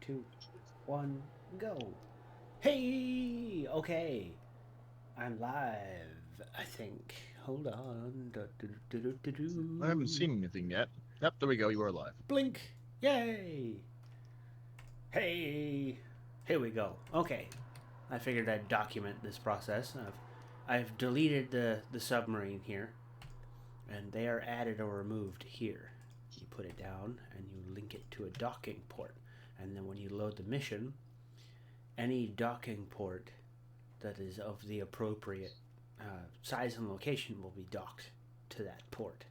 2, 1, go. Hey! Okay. I'm live, I think. Hold on. I haven't seen anything yet. Yep, there we go. You are live. Blink. Yay! Hey! Here we go. Okay. I figured I'd document this process. I've deleted the submarine here, and they are added or removed here. You put it down and you link it to a docking port. And then when you load the mission, any docking port that is of the appropriate size and location will be docked to that port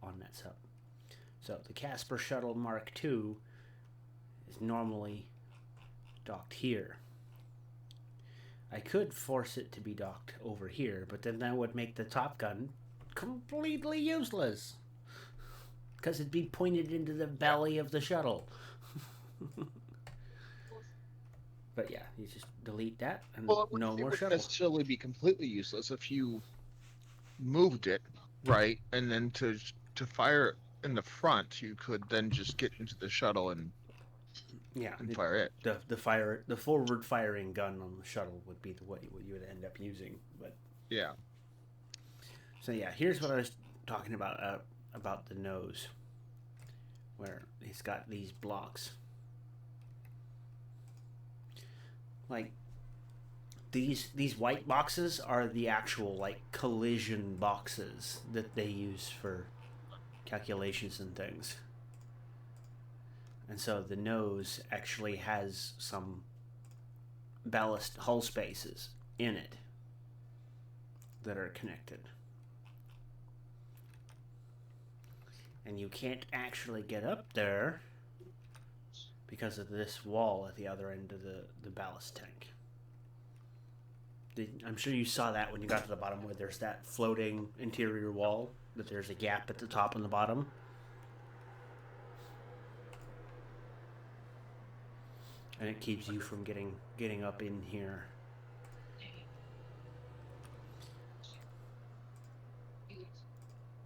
on that sub. So the Casper Shuttle Mark II is normally docked here. I could force it to be docked over here, but then that would make the Top Gun completely useless because it'd be pointed into the belly of the shuttle. But yeah, you just delete that and Well, no it more wouldn't shuttle. necessarily be completely useless if you moved it right, and then to fire in the front, you could then just get into the shuttle Yeah, and fire it. the forward firing gun on the shuttle would be what you would end up using. But Yeah. so yeah, here's what I was talking about the nose, where he's got these blocks. Like these white boxes are the actual like collision boxes that they use for calculations and things. And so the nose actually has some ballast hull spaces in it that are connected. And you can't actually get up there because of this wall at the other end of the ballast tank. I'm sure you saw that when you got to the bottom where there's that floating interior wall, that there's a gap at the top and the bottom. And it keeps you from getting up in here.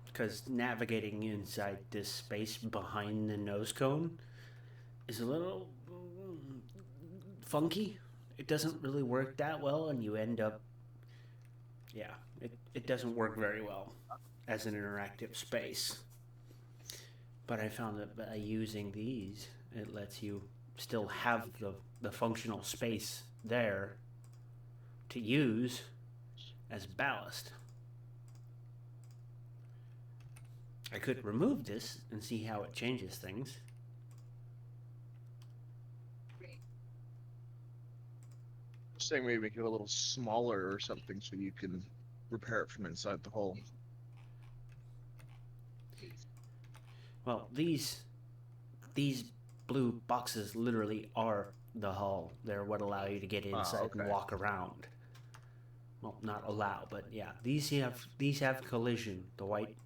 Because navigating inside this space behind the nose cone is a little funky. It doesn't really work that well, and you end up, yeah, it doesn't work very well as an interactive space. But I found that by using these, it lets you still have the functional space there to use as ballast. I could remove this and see how it changes things. Saying maybe make it a little smaller or something so you can repair it from inside the hull. Well, these blue boxes literally are the hull. They're what allow you to get inside and Okay. walk around. Well, not allow, but yeah, these have collision. The white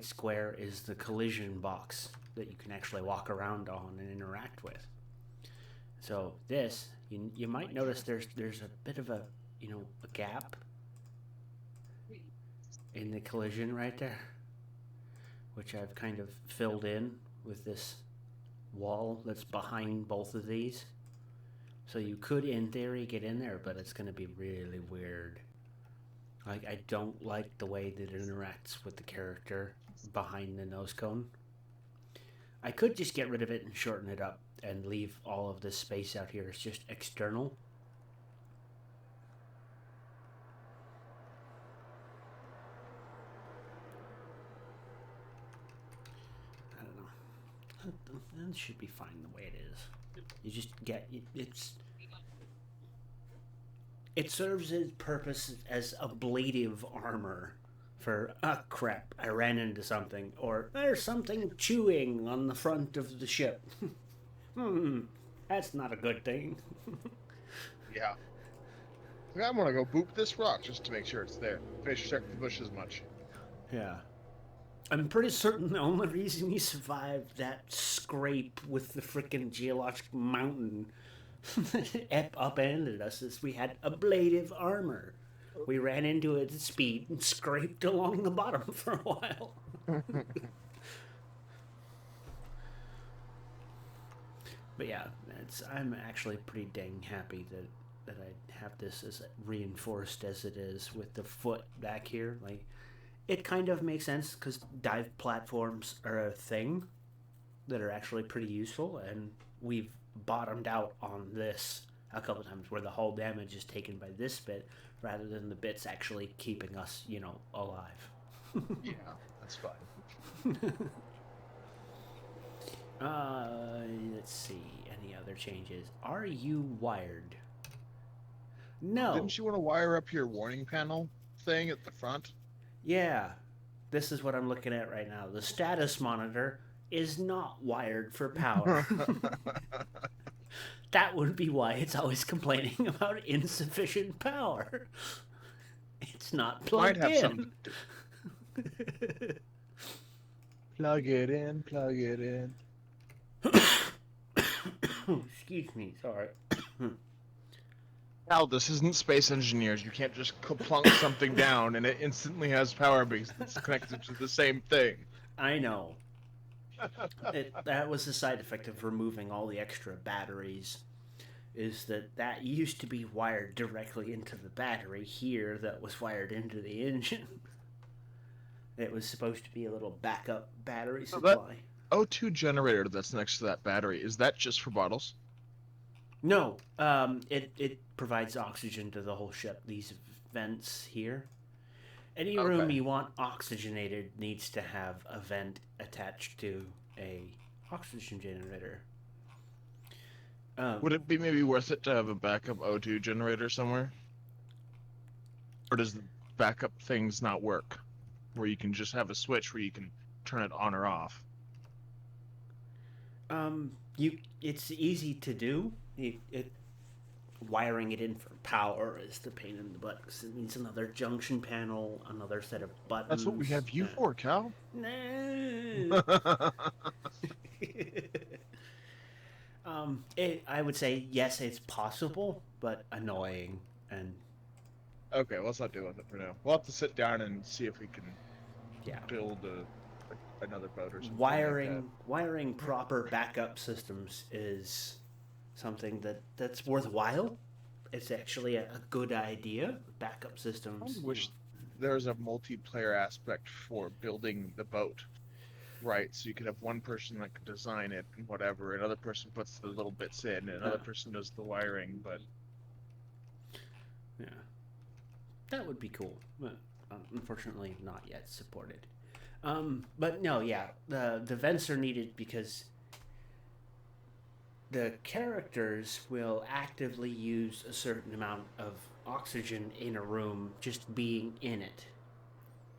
square is the collision box that you can actually walk around on and interact with. So this, you might notice there's a bit of a gap in the collision right there, which I've kind of filled in with this wall that's behind both of these. So you could, in theory, get in there, but it's going to be really weird. Like, I don't like the way that it interacts with the character behind the nose cone. I could just get rid of it and shorten it up and leave all of this space out here as just external. I don't know. It should be fine the way it is. You just get it serves its purpose as ablative armor for crap, I ran into something, or there's something chewing on the front of the ship. That's not a good thing. Yeah. I'm gonna go boop this rock just to make sure it's there. Fish check the bush as much. Yeah. I'm pretty certain the only reason we survived that scrape with the frickin' geologic mountain upended us is we had ablative armor. We ran into it at speed and scraped along the bottom for a while. But yeah, I'm actually pretty dang happy that I have this as reinforced as it is with the foot back here. Like, it kind of makes sense because dive platforms are a thing that are actually pretty useful, and we've bottomed out on this a couple times where the hull damage is taken by this bit rather than the bits actually keeping us, alive. Yeah, that's fine. Let's see. Any other changes? Are you wired? Oh, No. didn't you want to wire up your warning panel thing at the front? Yeah. This is what I'm looking at right now. The status monitor is not wired for power. That would be why it's always complaining about insufficient power. It's not Might plugged have in. something to do. Plug it in, plug it in. Excuse me, sorry. Al, this isn't space engineers. You can't just plunk something down and it instantly has power because it's connected to the same thing. I know. That was the side effect of removing all the extra batteries. Is that used to be wired directly into the battery here that was wired into the engine. It was supposed to be a little backup battery So that supply. O2 generator that's next to that battery, is that just for bottles? No, it provides oxygen to the whole ship. These vents here. Any room Okay. you want oxygenated needs to have a vent attached to a oxygen generator. Um, Would it be maybe worth it to have a backup O2 generator somewhere? Or does the backup things not work? Where you can just have a switch where you can turn it on or off? it's easy to do. Wiring it in for power is the pain in the butt because it needs another junction panel, another set of That's what we buttons. have you for, Cal. No. I would say yes, it's possible, but annoying and Okay, let's not deal with it for now. We'll have to sit down and see if we can yeah. build another boat or something like that. Wiring proper backup systems is something that's worthwhile. It's actually a good idea. Backup I systems, wish there's a multiplayer aspect for building the boat, right? So you could have one person that could design it and whatever, another person puts the little bits in, and another person does the wiring. But yeah, that would be cool. But unfortunately, not yet supported. But no, yeah, the vents are needed because the characters will actively use a certain amount of oxygen in a room just being in it.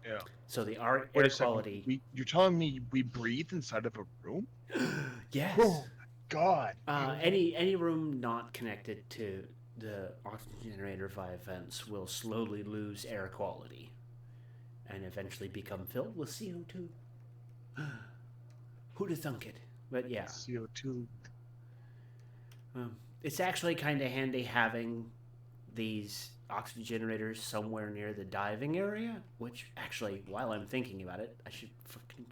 yeah, So the wait air a second. quality. You're telling me we breathe inside of a room? Yes. Oh my God. Any room not connected to the oxygen generator via vents will slowly lose air quality and eventually become filled with CO2. Who'd have thunk it? But yeah, CO2. it's actually kind of handy having these oxygen generators somewhere near the diving area. Which actually, while I'm thinking about it, I should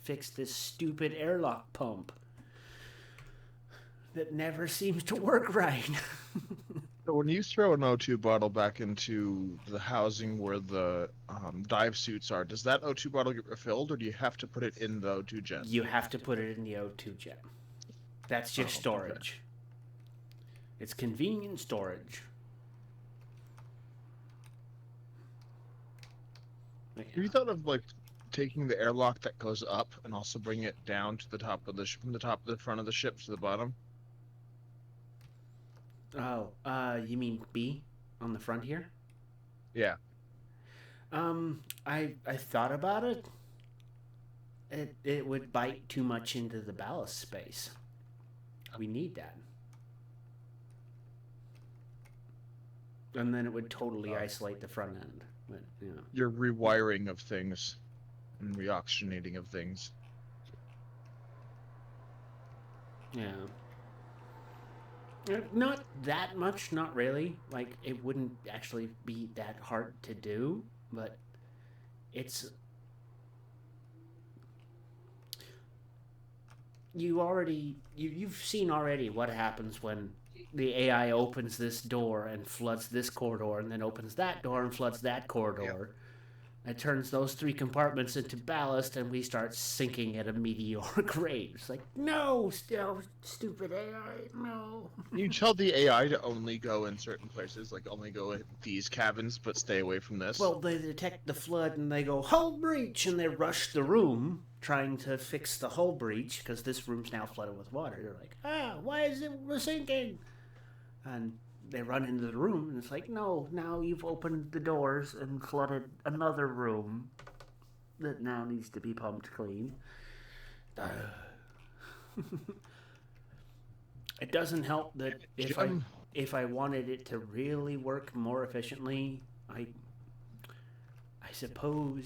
fix this stupid airlock pump that never seems to work right. So when you throw an O2 bottle back into the housing where the dive suits are, does that O2 bottle get refilled, or do you have to put it in the O2 jet? You have to put it in the O2 jet. That's just Oh, okay. storage. It's convenient storage. Yeah. Have you thought of like taking the airlock that goes up and also bringing it down to the top of the from the top of the front of the ship to the bottom? Oh, you mean B on the front here? Yeah. I thought about it. It would bite too much into the ballast space. We need that. And then it would totally isolate the front end. But, Your rewiring of things and reoxygenating of things. yeah. Not that much, not really. Like, it wouldn't actually be that hard to do, but it's you've seen already what happens when the AI opens this door and floods this corridor, and then opens that door and floods that Yep. corridor. It turns those three compartments into ballast, and we start sinking at a meteoric rate. It's like, no, still stupid AI, no. You tell the AI to only go in certain places, like only go in these cabins, but stay away from this. Well, they detect the flood and they go, hull breach, and they rush the room trying to fix the hull breach because this room's now flooded with water. They're like, why is it sinking? And they run into the room, and it's like, no, now you've opened the doors and flooded another room that now needs to be pumped clean. It doesn't help that if I wanted it to really work more efficiently, I suppose,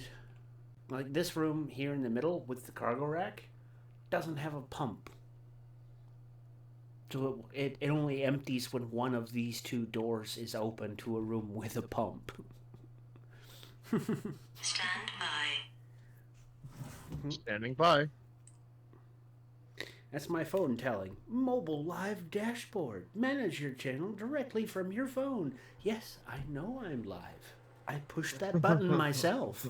like this room here in the middle with the cargo rack doesn't have a pump. So it only empties when one of these two doors is open to a room with a pump. Stand by. Standing by. That's my phone telling. Mobile live dashboard. Manage your channel directly from your phone. Yes, I know I'm live. I pushed that button myself.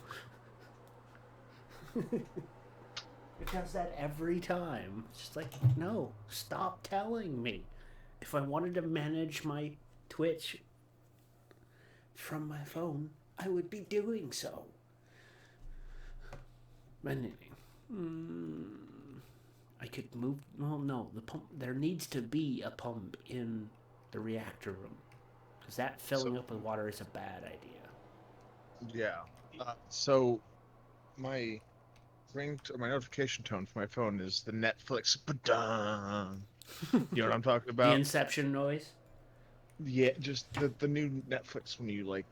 It does that every time. It's just like, no, stop telling me. If I wanted to manage my Twitch from my phone, I would be doing so. Anyway, I could move. Well, no, the pump. There needs to be a pump in the reactor room, because that filling up with water is a bad idea. Yeah. So my my notification tone for my phone is the Netflix. Ba-dum. You know what I'm talking The about? Inception noise. Yeah, just the new Netflix when you like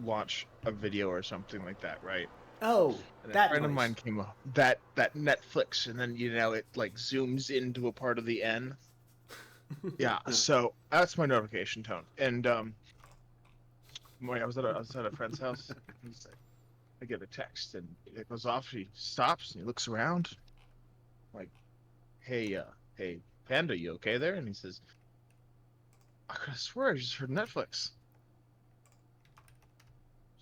watch a video or something like that, right? Oh, And a that friend noise. of mine came up that Netflix, and then it like zooms into a part of the N. Yeah, so that's my notification tone. And I was at a friend's house. And I get a text, and it goes off. He stops and he looks around, like, hey, Panda, you okay there? And he says, I could swear I just heard Netflix.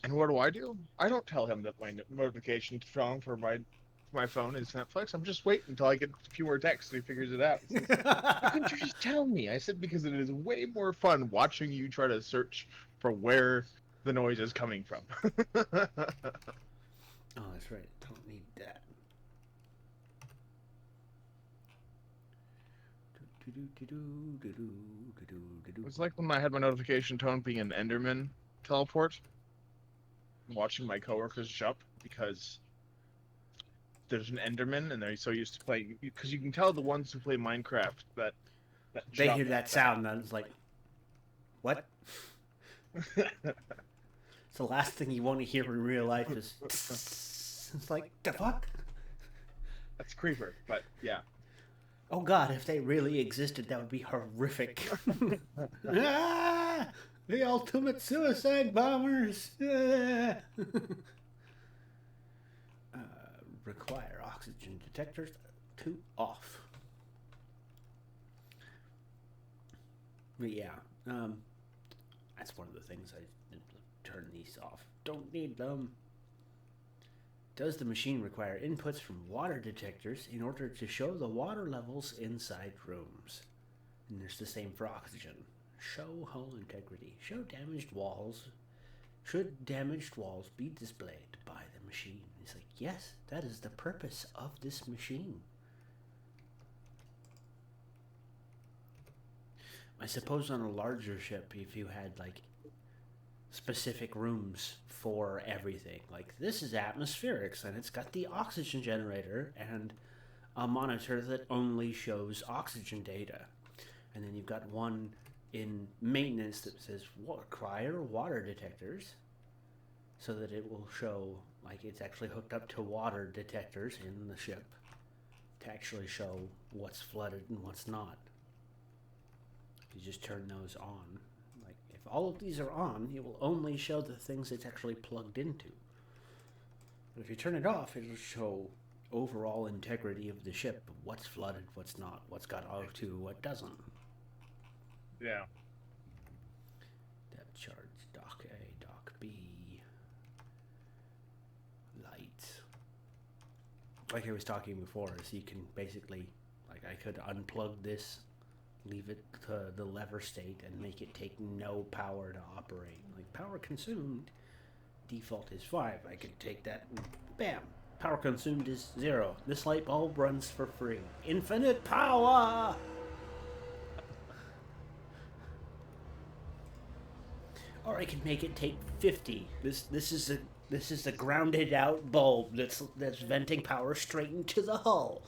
And what do? I don't tell him that my notification tone for my phone is Netflix. I'm just waiting until I get a few more texts and he figures it out. He says, why couldn't you just tell me? I said, because it is way more fun watching you try to search for where the noise is coming from. Oh, that's right. Don't need that. It's like when I had my notification tone being an Enderman teleport, watching my coworkers jump because there's an Enderman and they're so used to playing, because you can tell the ones who play Minecraft that They jump hear that sound and it's like, what? It's the last thing you want to hear in real life is it's like, the fuck? That's Creeper, but yeah. Oh god, if they really existed, that would be horrific. Ah, the ultimate suicide bombers. Require oxygen detectors to off. But yeah, that's one of the things I turn these off. Don't need them. Does the machine require inputs from water detectors in order to show the water levels inside rooms? And there's the same for oxygen. Show hull integrity. Show damaged walls. Should damaged walls be displayed by the machine? It's like, yes, that is the purpose of this machine. I suppose on a larger ship, if you had like specific rooms for everything, like this is atmospherics and it's got the oxygen generator and a monitor that only shows oxygen data, and then you've got one in maintenance that says require water detectors, so that it will show like it's actually hooked up to water detectors in the ship to actually show what's flooded and what's not. You just turn those on. Like, if all of these are on, it will only show the things it's actually plugged into. But if you turn it off, it'll show overall integrity of the ship. What's flooded, what's not, what's got O2, what doesn't. Yeah. Depth charts, dock A, dock B. Lights. Like I was talking before, so you can basically, like I could unplug this, leave it to the lever state, and make it take no power to operate. Like power consumed, default is 5. I could take that and bam, power consumed is 0. This light bulb runs for free. Infinite power! Or I can make it take 50. This is a grounded out bulb that's venting power straight into the hull.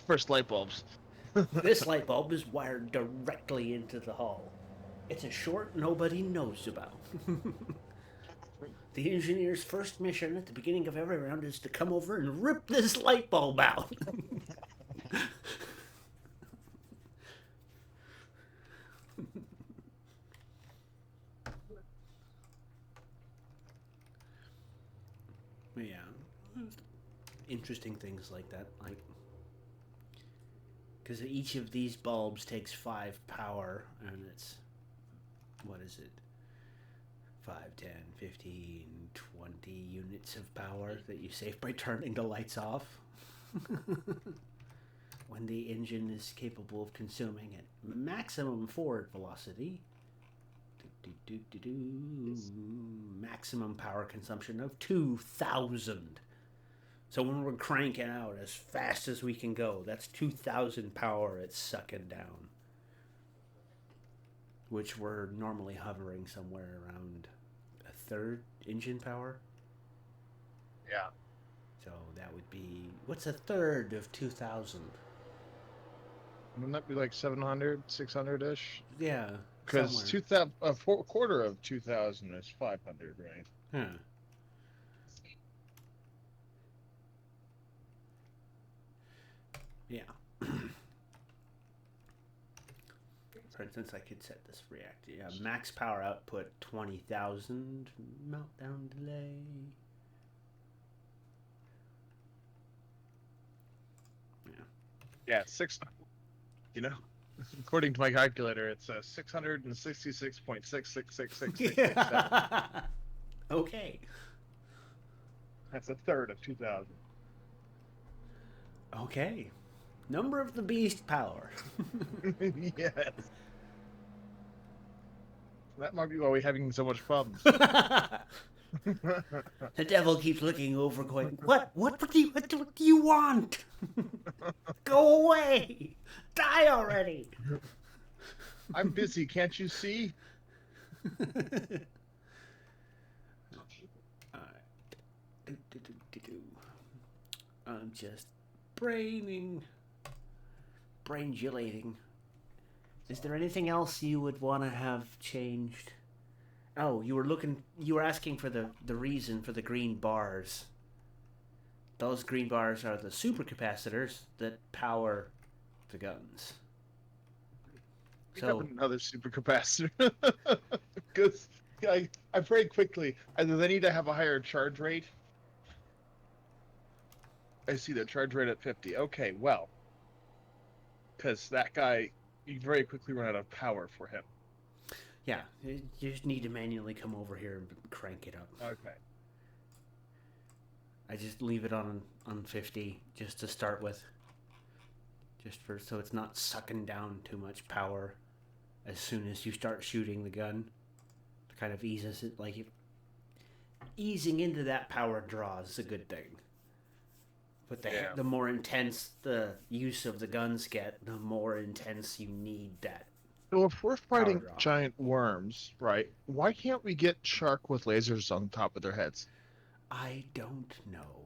First light bulbs. This light bulb is wired directly into the hull. It's a short nobody knows about. The engineer's first mission at the beginning of every round is to come over and rip this light bulb out. Yeah. Interesting things like that. Like, because each of these bulbs takes 5 power, and it's, what is it? 5, 10, 15, 20 units of power that you save by turning the lights off. When the engine is capable of consuming at maximum forward velocity, maximum power consumption of 2,000. So when we're cranking out as fast as we can go, that's 2,000 power it's sucking down. Which we're normally hovering somewhere around a third engine power. Yeah. So that would be, what's a third of 2,000? Wouldn't that be like 700, 600-ish? Yeah. Because a quarter of 2,000 is 500, right? Huh. Yeah. For instance, I could set this reactor. Yeah, max power output 20,000. Meltdown delay. Yeah. Yeah, you know, according to my calculator, it's 666.6666667. Yeah. Okay. That's a third of 2,000. Okay. Number of the beast power. Yes. That might be why we're having so much problems. The devil keeps looking over, going, What do you want? Go away! Die already! I'm busy, can't you see? I'm just braingulating. Is there anything else you would want to have changed? Oh, you were asking for the reason for the green bars. Those green bars are the supercapacitors that power the guns. We have another supercapacitor. Because I very quickly, either they need to have a higher charge rate. I see the charge rate at 50. Okay, well, because that guy, you very quickly run out of power for him. Yeah, you just need to manually come over here and crank it up. Okay. I just leave it on 50 just to start with. So it's not sucking down too much power as soon as you start shooting the gun. It kind of eases it, like easing into that power draw is a good thing. But the more intense the use of the guns get, the more intense you need that. So if we're fighting giant worms, right, why can't we get shark with lasers on top of their heads? I don't know.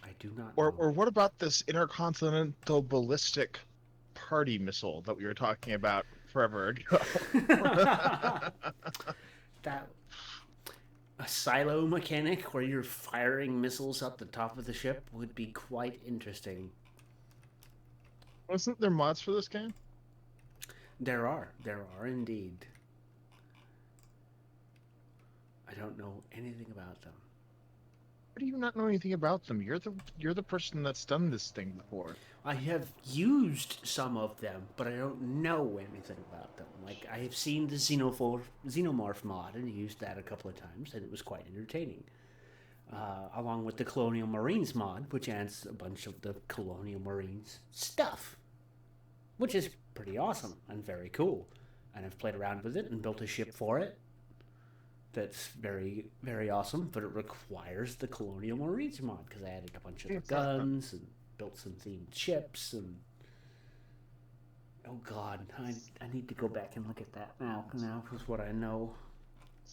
I do not know. Or what about this intercontinental ballistic party missile that we were talking about forever ago? That a silo mechanic where you're firing missiles up the top of the ship would be quite interesting. Wasn't there mods for this game? There are indeed. I don't know anything about them. How do you not know anything about them? You're the person that's done this thing before. I have used some of them, but I don't know anything about them. Like, I have seen the Xenomorph mod and used that a couple of times, and it was quite entertaining. Along with the Colonial Marines mod, which adds a bunch of the Colonial Marines stuff, which is pretty awesome and very cool. And I've played around with it and built a ship for it that's very, very awesome, but it requires the Colonial Marines mod because I added a bunch of the guns and built some themed ships and oh god, I need to go back and look at that now. Now is what I know.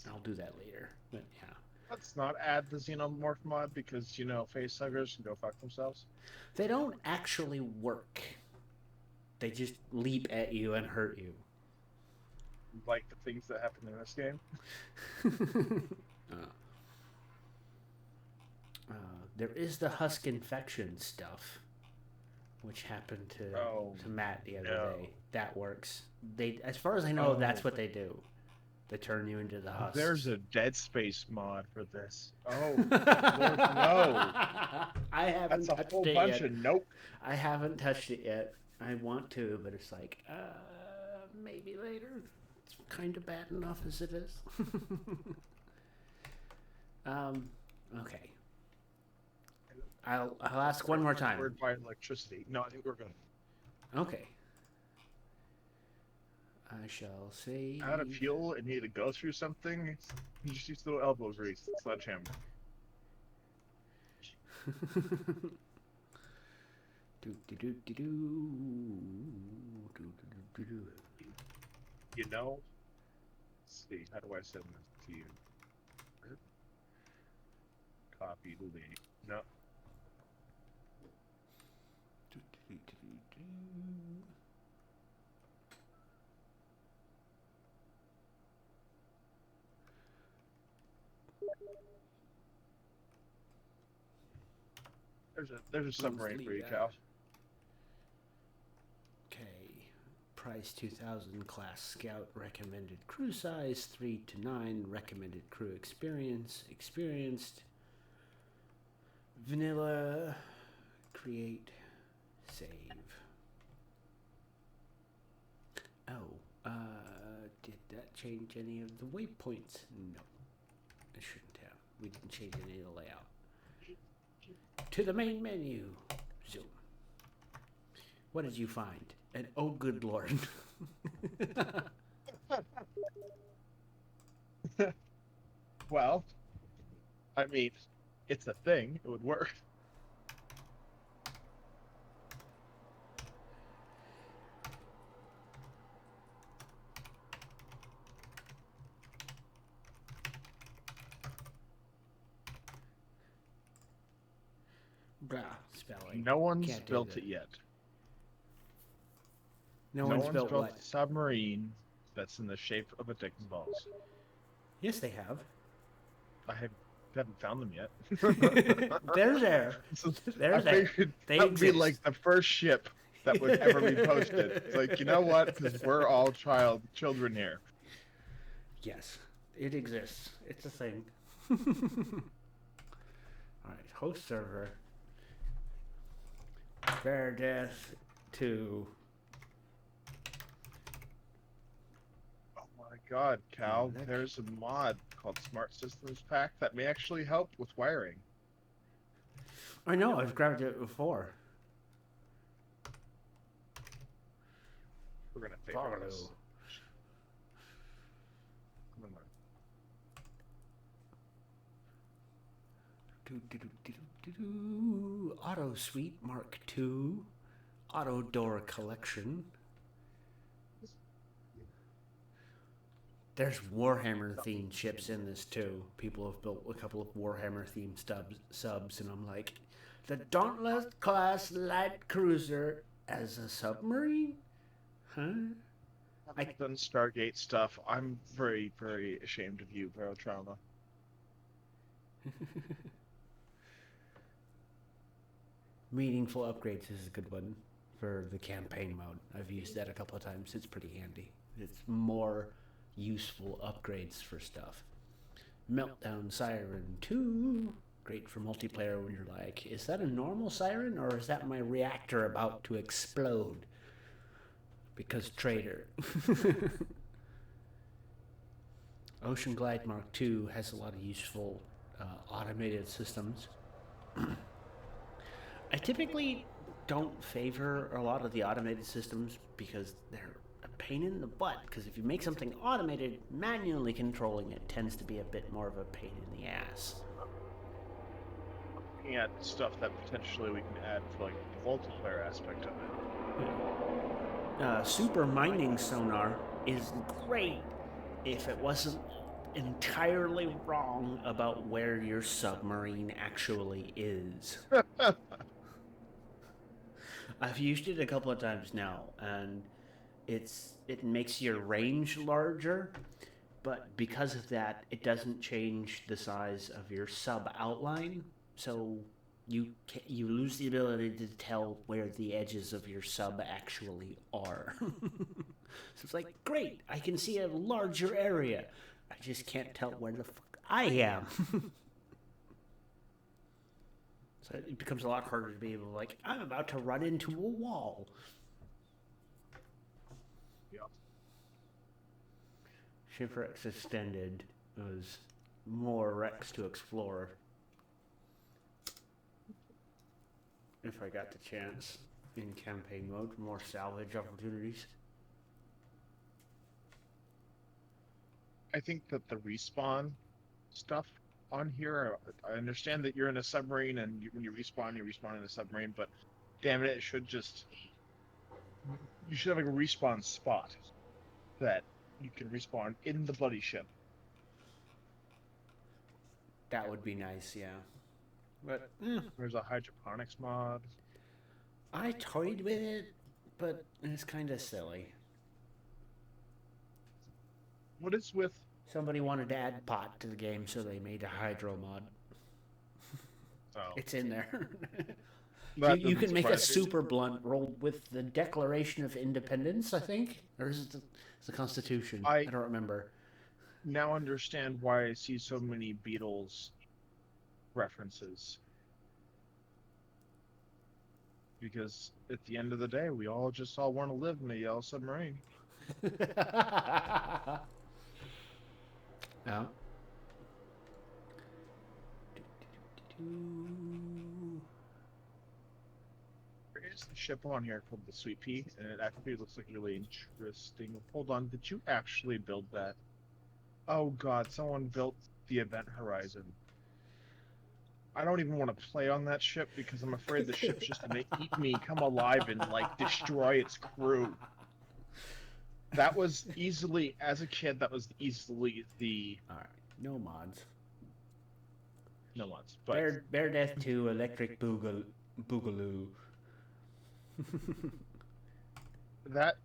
I'll do that later. But yeah. Let's not add the Xenomorph mod because, facehuggers can go fuck themselves. They don't actually work. They just leap at you and hurt you. Like the things that happen in this game. There is the husk infection stuff, which happened to Matt the other day. That works. They, as far as I know, that's what they do. They turn you into the husk. There's a Dead Space mod for this. Oh, Lord, no! I haven't That's a touched whole it bunch yet. of nope. I haven't touched it yet. I want to, but it's like, maybe later. It's kind of bad enough as it is. Okay. I'll ask one more time. Powered by electricity. No, I think we're good. Okay. I shall say. Out of fuel and need to go through something. You just use the little elbow grease. Sledgehammer. Let's see, how do I send this to you? Copy, delete. No. There's a submarine for you, Cal. Okay. Price 2000, class scout, recommended crew size 3 to 9, recommended crew experience, experienced, vanilla, create, save. Oh, did that change any of the waypoints? No, it shouldn't have. We didn't change any of the layout. To the main menu. Zoom. What did you find? And oh, good lord. Well, I mean, it's a thing. It would work. Blah, spelling. No one's Can't do built that. it yet. No one's built what? a submarine that's in the shape of a dick and balls. Yes, they have. I haven't found them yet. They're there. They're I there. figured They that would be exist. like the first ship that would ever be posted. It's like, you know what? Because we're all children here. Yes, it exists. It's a thing. Alright, host server. Bear death to. Oh my god, Cal, Nick. there's a mod called Smart Systems Pack that may actually help with wiring. I know, I've grabbed it before. We're gonna favor this. Follow. Auto Suite Mark II, Auto Door Collection. There's Warhammer themed ships in this too. People have built a couple of Warhammer themed subs, and I'm like, the Dauntless class light cruiser as a submarine? Huh? I've done Stargate stuff. I'm very, very ashamed of you, Barotrauma. Meaningful upgrades is a good one for the campaign mode. I've used that a couple of times. It's pretty handy. It's more useful upgrades for stuff. Meltdown Siren 2. Great for multiplayer when you're like, is that a normal siren or is that my reactor about to explode? Because traitor. Ocean Glide Mark II has a lot of useful automated systems. I typically don't favor a lot of the automated systems because they're a pain in the butt. Because if you make something automated, manually controlling it tends to be a bit more of a pain in the ass. Looking at stuff that potentially we can add for like the multiplayer aspect of it. Super mining sonar is great if it wasn't entirely wrong about where your submarine actually is. I've used it a couple of times now, and it makes your range larger, but because of that, it doesn't change the size of your sub outline, so you lose the ability to tell where the edges of your sub actually are. So it's like, great, I can see a larger area. I just can't tell where the fuck I am. So it becomes a lot harder to be able to, like, I'm about to run into a wall. Yeah. Shipwrecks Extended was more wrecks to explore. If I got the chance in campaign mode, more salvage opportunities. I think that the respawn stuff on here, I understand that you're in a submarine and when you respawn in a submarine, but damn it, you should have like a respawn spot that you can respawn in the buddy ship. That would be nice, yeah. But There's a hydroponics mod. I toyed with it, but it's kind of silly. What is with Somebody wanted to add pot to the game, so they made a hydro mod. It's in there. You can make a super blunt rolled with the Declaration of Independence, I think, or is it the Constitution? I don't remember. Now understand why I see so many Beatles references. Because at the end of the day, we all want to live in a yellow submarine. Yeah. There is the ship on here called the Sweet Pea, and it actually looks like really interesting. Hold on, did you actually build that? Oh god, someone built the Event Horizon. I don't even want to play on that ship because I'm afraid the ship's just gonna eat me, come alive, and like destroy its crew. That was easily, as a kid, that was easily the. Alright, no mods. No mods. But Bear Death 2, Electric Boogaloo. that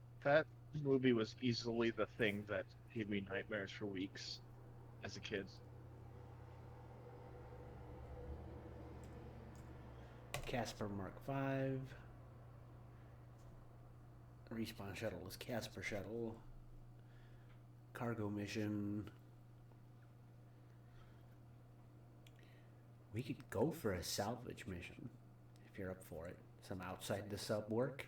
movie was easily the thing that gave me nightmares for weeks as a kid. Casper Mark V. Respawn shuttle is Casper shuttle. Cargo mission. We could go for a salvage mission if you're up for it. Some outside the sub work.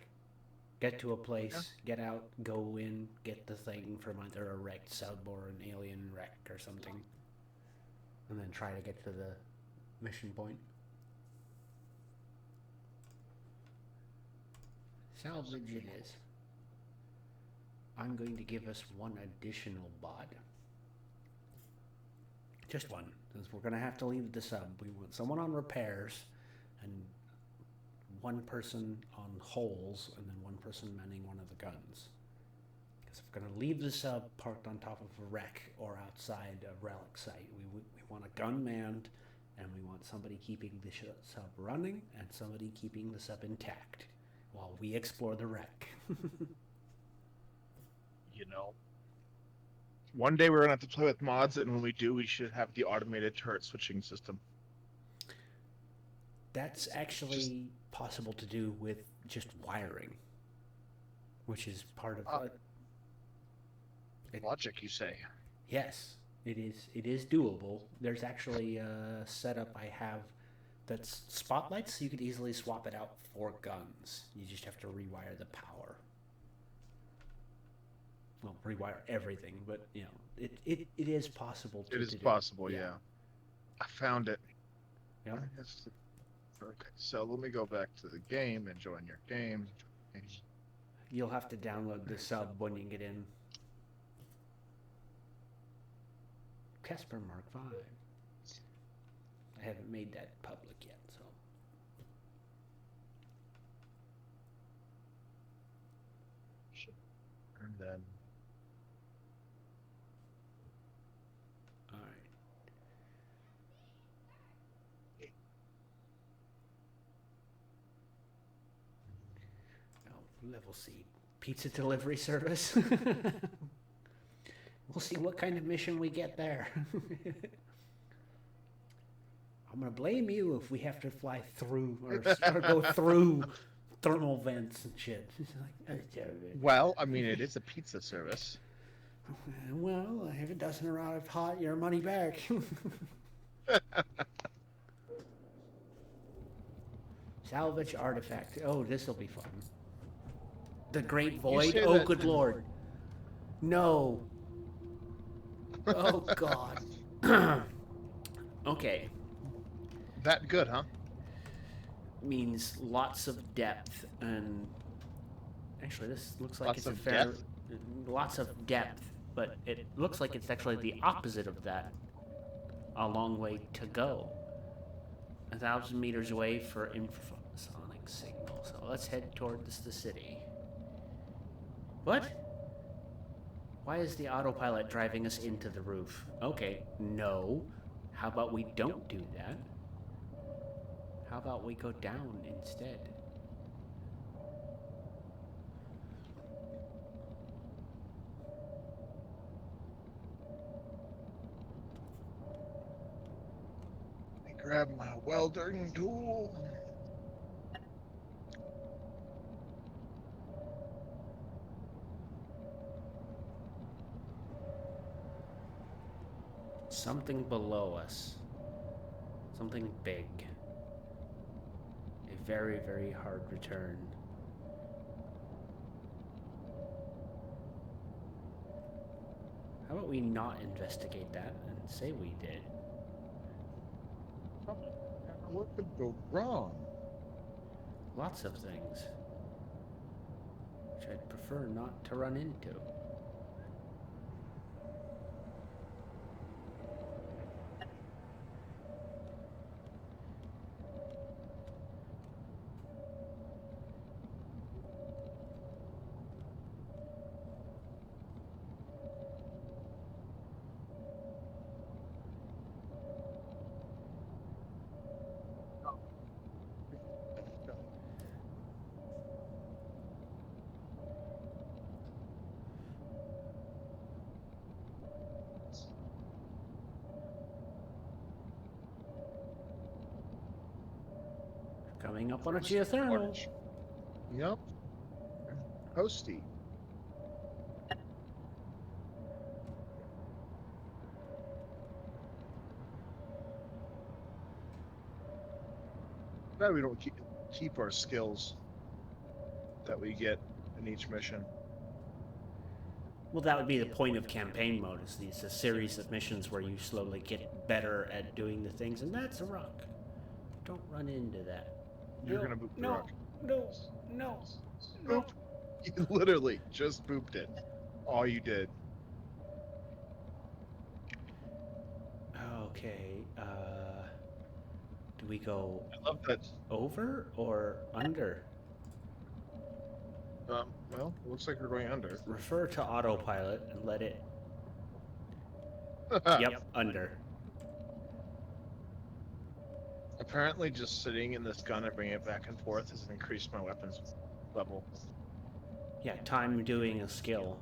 Get to a place, get out, go in, get the thing from either a wrecked sub or an alien wreck or something. And then try to get to the mission point. Salvage it is. I'm going to give us one additional bod. Just one, since we're going to have to leave the sub. We want someone on repairs and one person on holes and then one person manning one of the guns. Because if we're going to leave the sub parked on top of a wreck or outside a relic site, we want a gun manned and we want somebody keeping the sub running and somebody keeping the sub intact while we explore the wreck. You know, one day we're gonna have to play with mods, and when we do, we should have the automated turret switching system. That's actually possible to do with just wiring, which is part of logic, you say? Yes, It is doable. There's actually a setup I have that's spotlights, so you could easily swap it out for guns. You just have to rewire the power. Well, rewire everything, but it is possible It is to do. possible, yeah. I found it. Yep. Okay, so let me go back to the game and join your game. You'll have to download the sub when you get in. Casper Mark V. I haven't made that public yet, so. And then All right. Oh, level C. Pizza delivery service. We'll see what kind of mission we get there. I'm gonna blame you if we have to fly through or go through thermal vents and shit. well, I mean, it is a pizza service. Well, if it doesn't arrive hot, your money back. Salvage artifact. Oh, this will be fun. The Great Void. Oh, good lord. No. Oh, God. Okay. That good, huh? Means lots of depth and actually this looks like Lots it's a of fair depth? lots of depth, but it looks like it's actually the opposite of that. A long way to go. 1,000 meters away for infrasonic signal. So let's head towards the city. What? Why is the autopilot driving us into the roof? Okay, no. How about we don't do that? How about we go down instead? I grab my welding tool. Something below us. Something big. A very, very hard return. How about we not investigate that and say we did? What could go wrong? Lots of things. Which I'd prefer not to run into. Coming up on a geothermal. Yep. Posty. Glad we don't keep our skills that we get in each mission. Well, that would be the point of campaign mode, is these a series of missions where you slowly get better at doing the things, and that's a rock. Don't run into that. You're gonna boop the rock. No. Boop. You literally just booped it. All you did. Okay, do we go I love that. over or under? Well, it looks like we're going under. Refer to autopilot and let it... Yep, under. Apparently, just sitting in this gun and bringing it back and forth has increased my weapons level. Yeah, time doing a skill.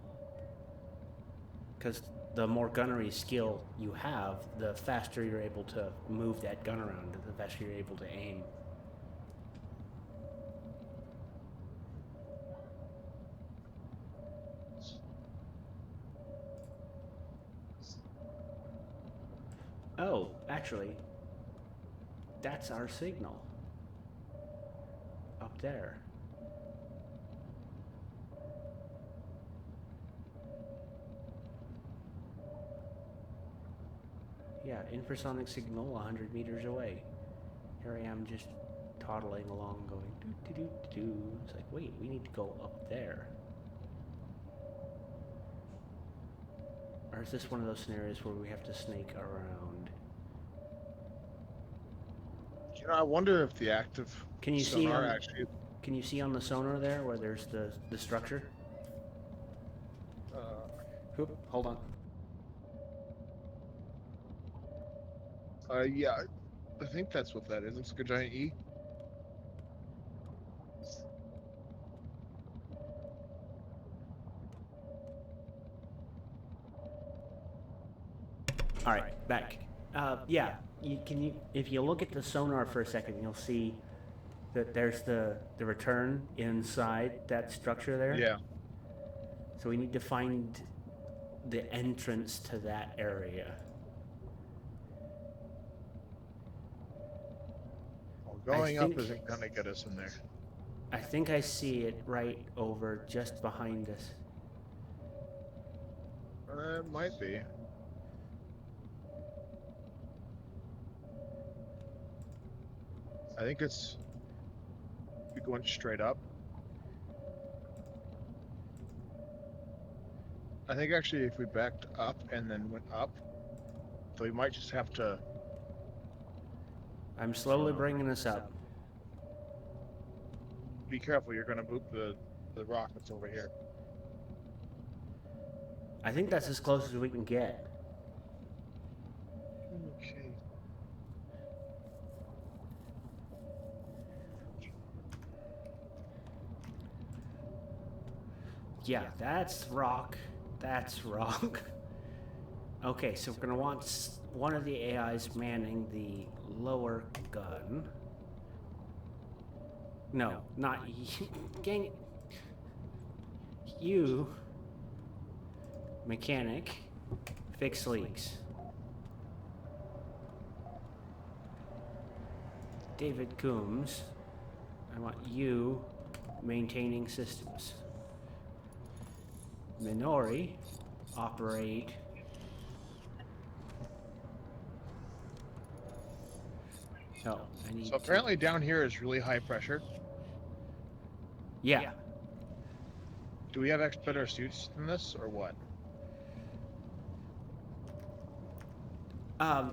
Because the more gunnery skill you have, the faster you're able to move that gun around, the faster you're able to aim. Oh, actually, that's our signal. Up there. Yeah, infrasonic signal 100 meters away. Here I am just toddling along going doo doo doo doo. It's like, wait, we need to go up there. Or is this one of those scenarios where we have to snake around? I wonder if the active Can you see sonar on actually. Can you see on the sonar there where there's the structure? Oop, hold on. Yeah, I think that's what that is. It's like a giant E. All right, back. Yeah, if you look at the sonar for a second, you'll see that there's the return inside that structure there. Yeah. So we need to find the entrance to that area. Well, going up isn't gonna get us in there. I think I see it right over just behind us. It might be. I think it's going straight up. I think actually if we backed up and then went up, so we might just have to. I'm slowly bringing us up. Be careful, you're gonna move the rock that's over here. I think that's as close as we can get. Okay. Yeah, that's rock. That's rock. Okay, so we're gonna want one of the AIs manning the lower gun. No, not you. Gang. You, mechanic, fix leaks. David Coombs, I want you maintaining systems. Minori, operate. Oh, I need. So apparently down here is really high pressure. Yeah. Do we have better suits than this, or what?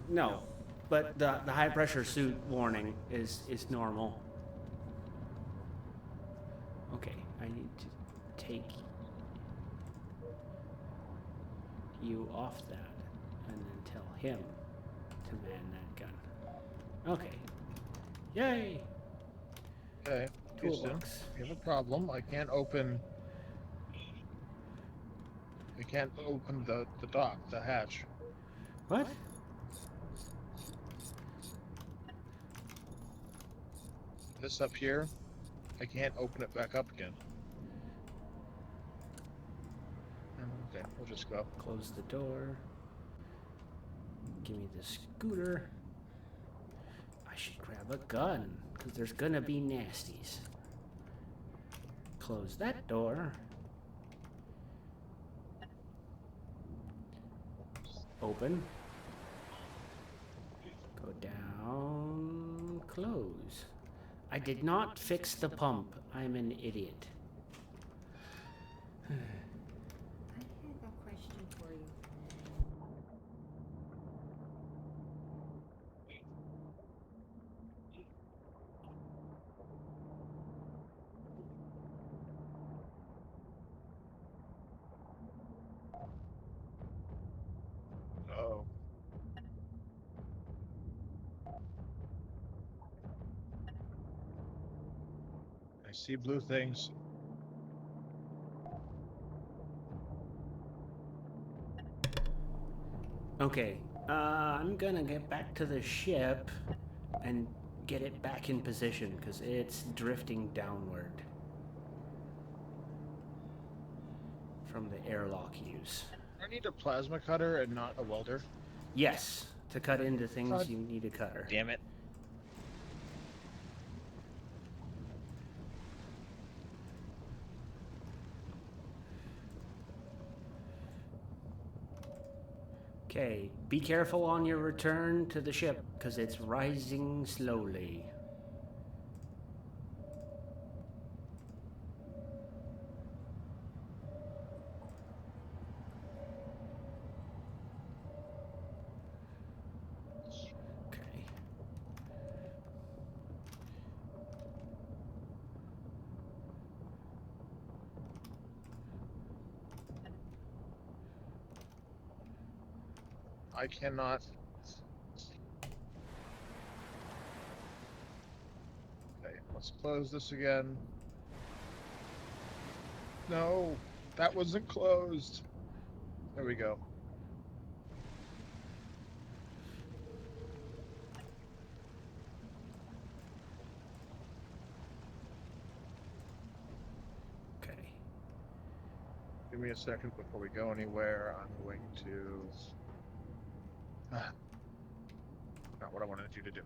No, but the high pressure suit warning is normal. Okay, I need to take you off that and then tell him to man that gun. Okay. Yay! Okay. Toolbox. We have a problem. I can't open the dock, the hatch. What? This up here, I can't open it back up again. Okay, we'll just go. Close the door. Give me the scooter. I should grab a gun, because there's gonna be nasties. Close that door. Open. Go down. Close. I did not fix the pump. I'm an idiot. I have a question for you. Oh. I see blue things. Okay, I'm gonna get back to the ship and get it back in position because it's drifting downward from the airlock use. I need a plasma cutter and not a welder. Yes, To cut into things, God. you need a cutter. Damn it. Okay, be careful on your return to the ship, because it's rising slowly. Okay. I cannot. Okay, let's close this again. No, that wasn't closed. There we go. Okay. Give me a second before we go anywhere. I'm going to. Not what I wanted you to do.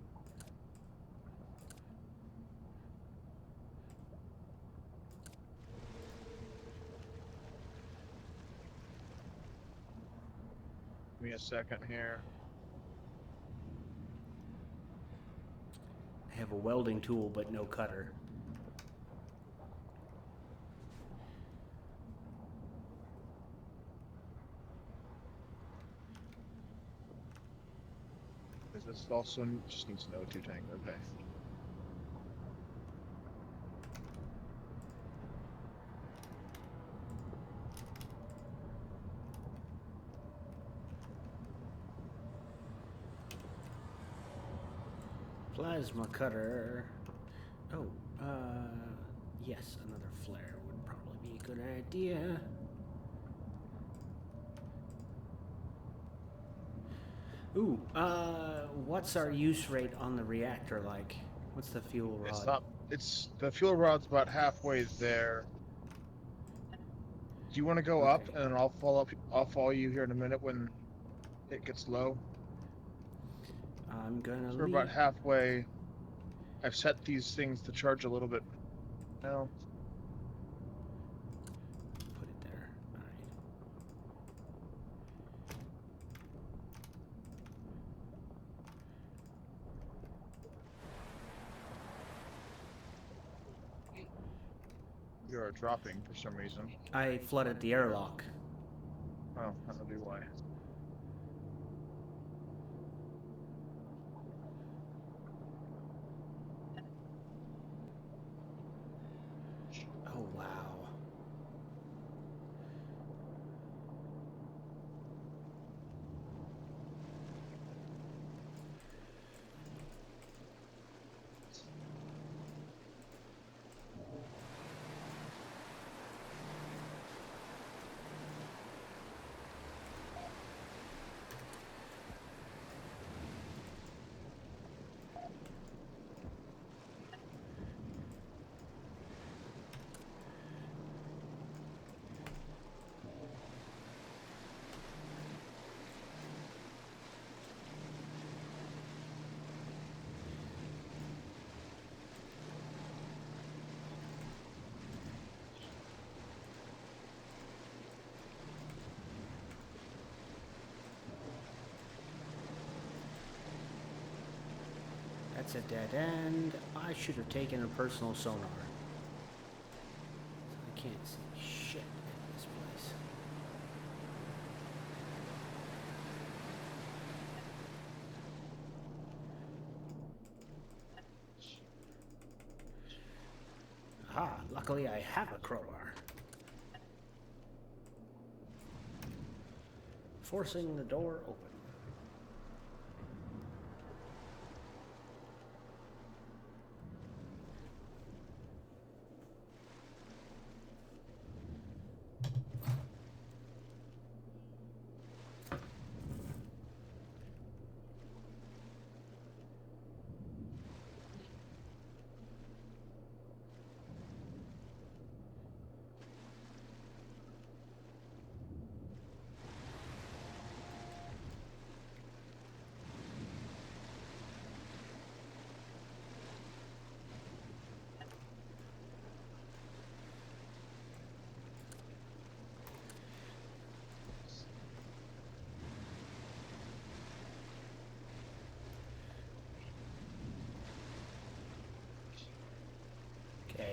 Give me a second here. I have a welding tool, but no cutter. Is this also just needs an O2 tank? Okay. Plasma cutter. Oh, yes, another flare would probably be a good idea. Ooh, what's our use rate on the reactor like? What's the fuel rod? It's not. It's the fuel rod's about halfway there. Do you want to go up, Okay. and then I'll follow up? I'll follow you here in a minute when it gets low. I'm gonna So we're leave. about halfway. I've set these things to charge a little bit now. Put it there. All right. You're dropping for some reason. I flooded the airlock. Oh, that'll be why. Oh, wow. That's a dead end. I should have taken a personal sonar. I can't see shit in this place. Aha, luckily I have a crowbar. Forcing the door open.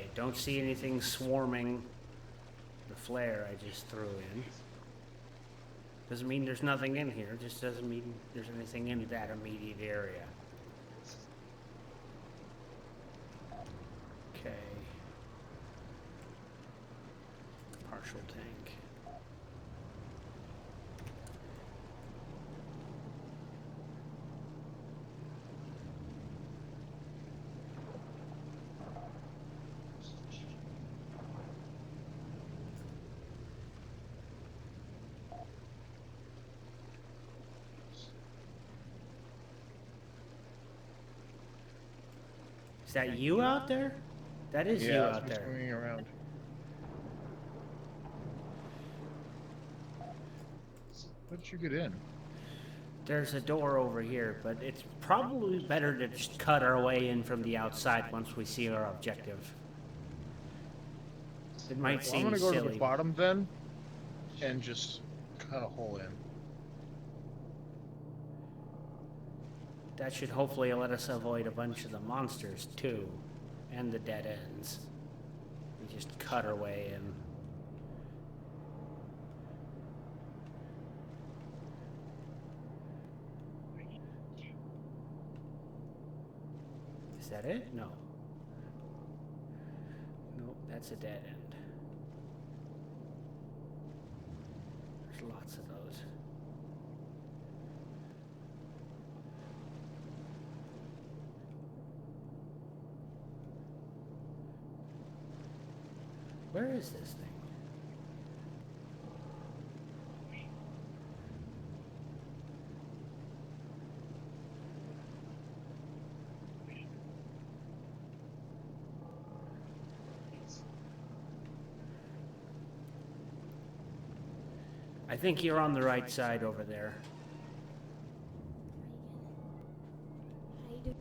Okay, don't see anything swarming the flare I just threw in. Doesn't mean there's nothing in here, just doesn't mean there's anything in that immediate area. Okay. Partial tank. Is that you out there? That is you out there. Swinging around. How did you get in? There's a door over here, but it's probably better to just cut our way in from the outside once we see our objective. It might I'm seem gonna go to silly. the bottom then, and just cut a hole in. That should hopefully let us avoid a bunch of the monsters too, and the dead ends. We just cut our way in. Is that it? No. Nope, that's a dead end. There's lots of those. Where is this thing? I think you're on the right side over there. How you doing?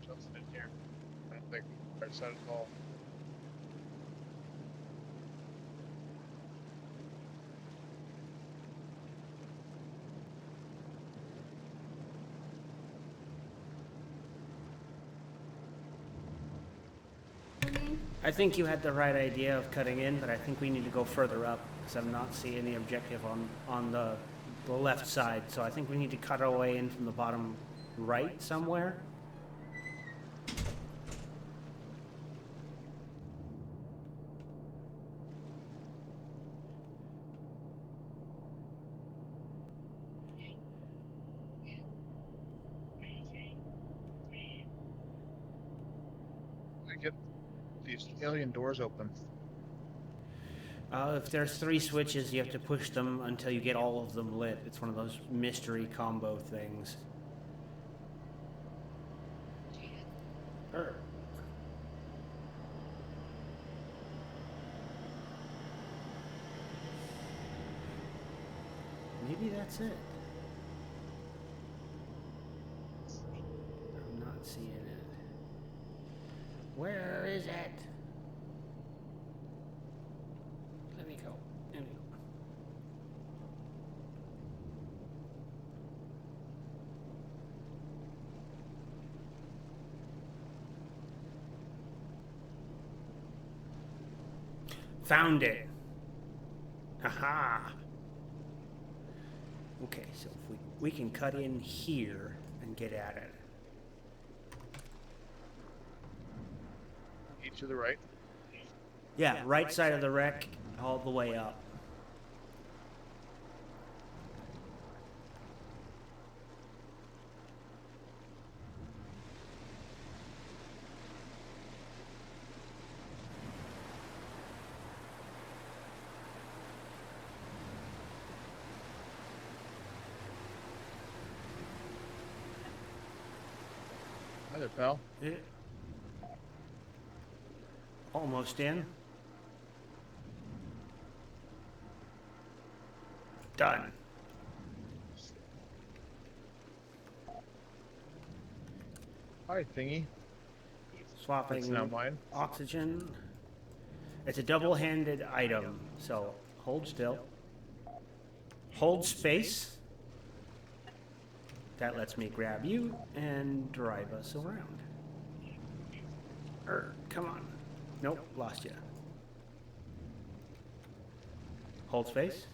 Something in here. I don't think right side at all. I think you had the right idea of cutting in, but I think we need to go further up because I'm not seeing the objective on the left side. So I think we need to cut our way in from the bottom right somewhere. I get these alien doors open. If there's 3 switches, you have to push them until you get all of them lit. It's one of those mystery combo things. Maybe that's it. I'm not seeing it. Where is it? Let me go. Let me go. Found it. Aha. Okay, so if we can cut in here and get at it. Each to the right. Yeah, right side of the wreck, all the way up. Hi there, pal. Almost in. Done. Hi, thingy. Swapping That's now mine. oxygen. It's a double-handed item, so hold still. Hold space. That lets me grab you and drive us around. Come on. Nope, lost you. Hold space.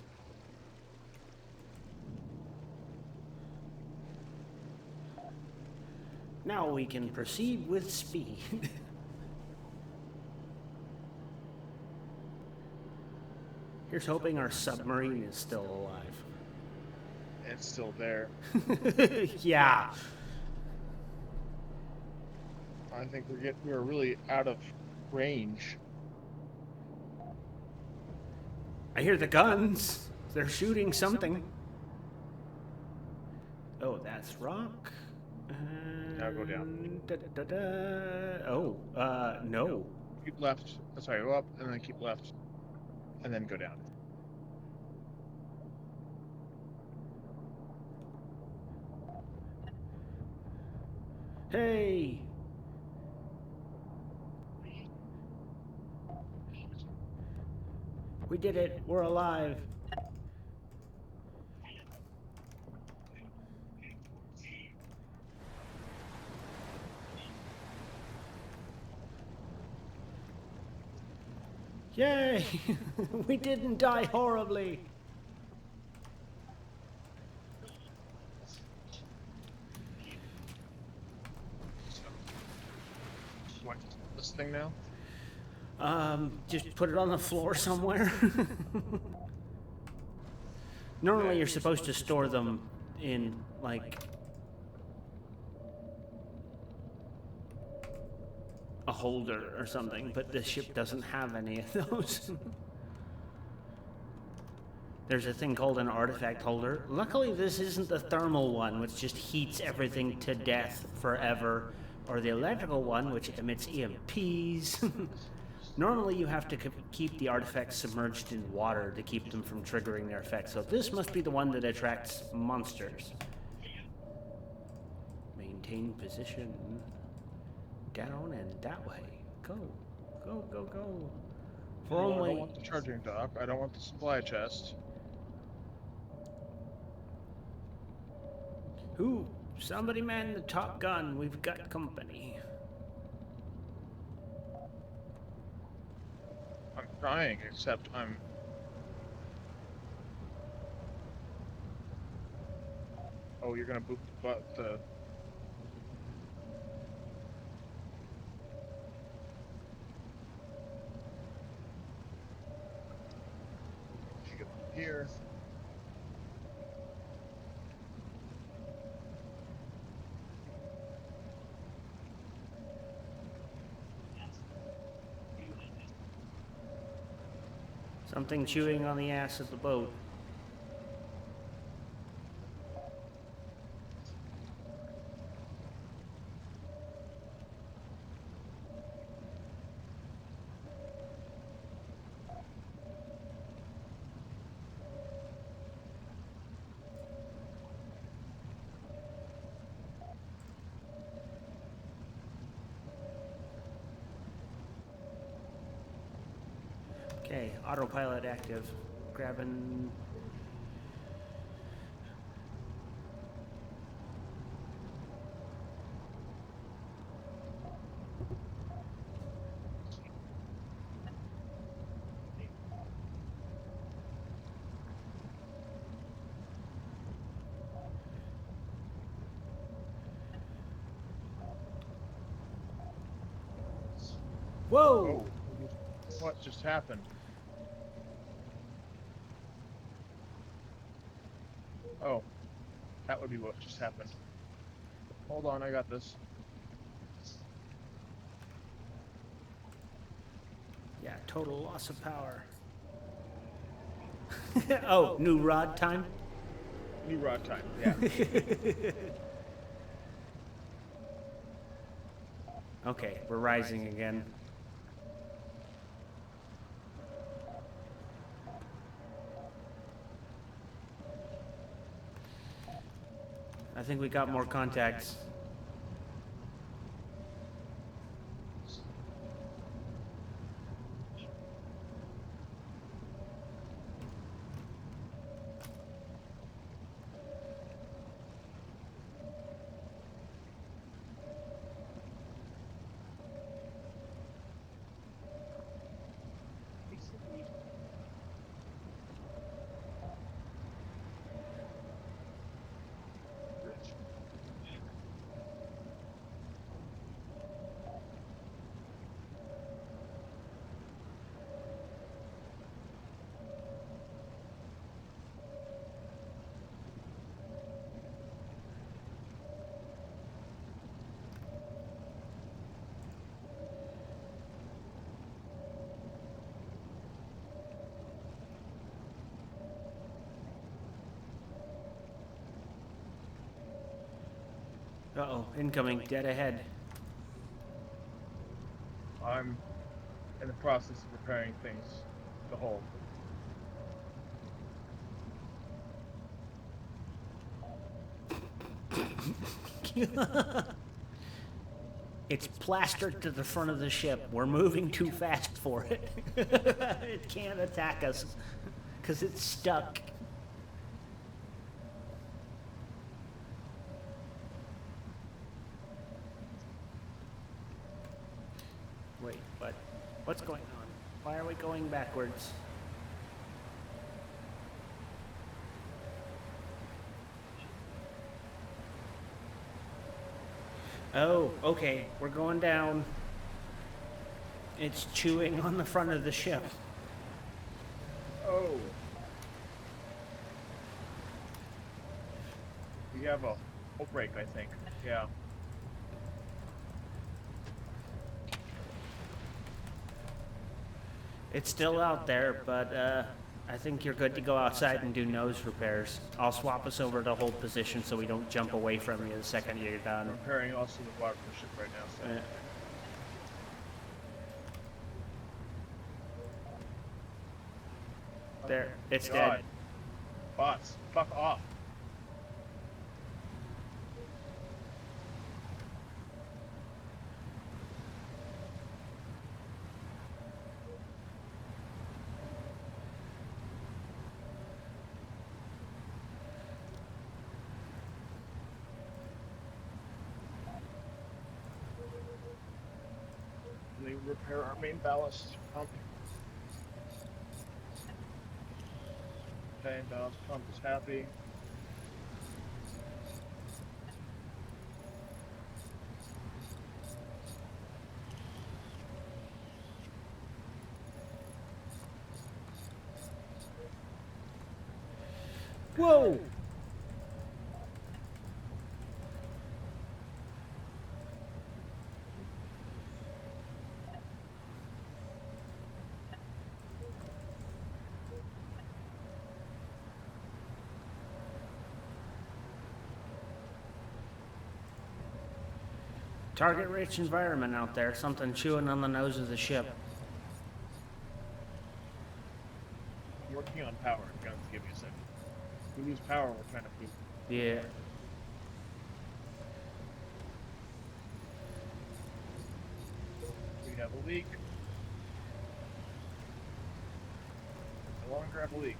Now we can proceed with speed. Here's hoping our submarine is still alive. It's still there. Yeah. I think we're really out of range. I hear the guns. They're shooting something. Oh, that's rock. Now go down. No. Keep left. Sorry, go up and then keep left. And then go down. Hey. We did it. We're alive. Yay! We didn't die horribly. What? This thing now? Just put it on the floor somewhere. Normally you're supposed to store them in, like, a holder or something, but this ship doesn't have any of those. There's a thing called an artifact holder. Luckily this isn't the thermal one, which just heats everything to death forever, or the electrical one, which emits EMPs. Normally you have to keep the artifacts submerged in water to keep them from triggering their effect, so this must be the one that attracts monsters. Maintain position. Down and that way. Go. Go, go, go. For I only... don't want the charging dock. I don't want the supply chest. Who? Somebody man the top gun. We've got company. I'm trying, except I'm... Oh, you're gonna boot the... Here. Something chewing on the ass of the boat. Okay, autopilot active. Grabbing... Whoa! Oh, what just happened? Oh, that would be what just happened. Hold on, I got this. Yeah, total loss of power. Oh, new rod time? New rod time, yeah. Okay, we're rising again. I think we got more contacts. Uh-oh, incoming, dead ahead. I'm in the process of repairing things. The hole. It's plastered to the front of the ship. We're moving too fast for it. It can't attack us because it's stuck. Wait, what? What's going on? Why are we going backwards? Oh, okay. We're going down. It's chewing on the front of the ship. Oh. We have a hole break, I think. Yeah. It's still out there, but I think you're good to go outside and do nose repairs. I'll swap us over to hold position so we don't jump away from you the second you're I'm done. repairing also the bottom of the ship right now, so. Yeah. There, it's God. dead. Bots, fuck off. Let me repair our main ballast pump. Okay, ballast pump is happy. Whoa! Target-rich environment out there. Something chewing on the nose of the ship. I'm working on power. Guns, give me a second. If we lose power, we're kind of pooped. Yeah. We have a leak. No longer have a leak.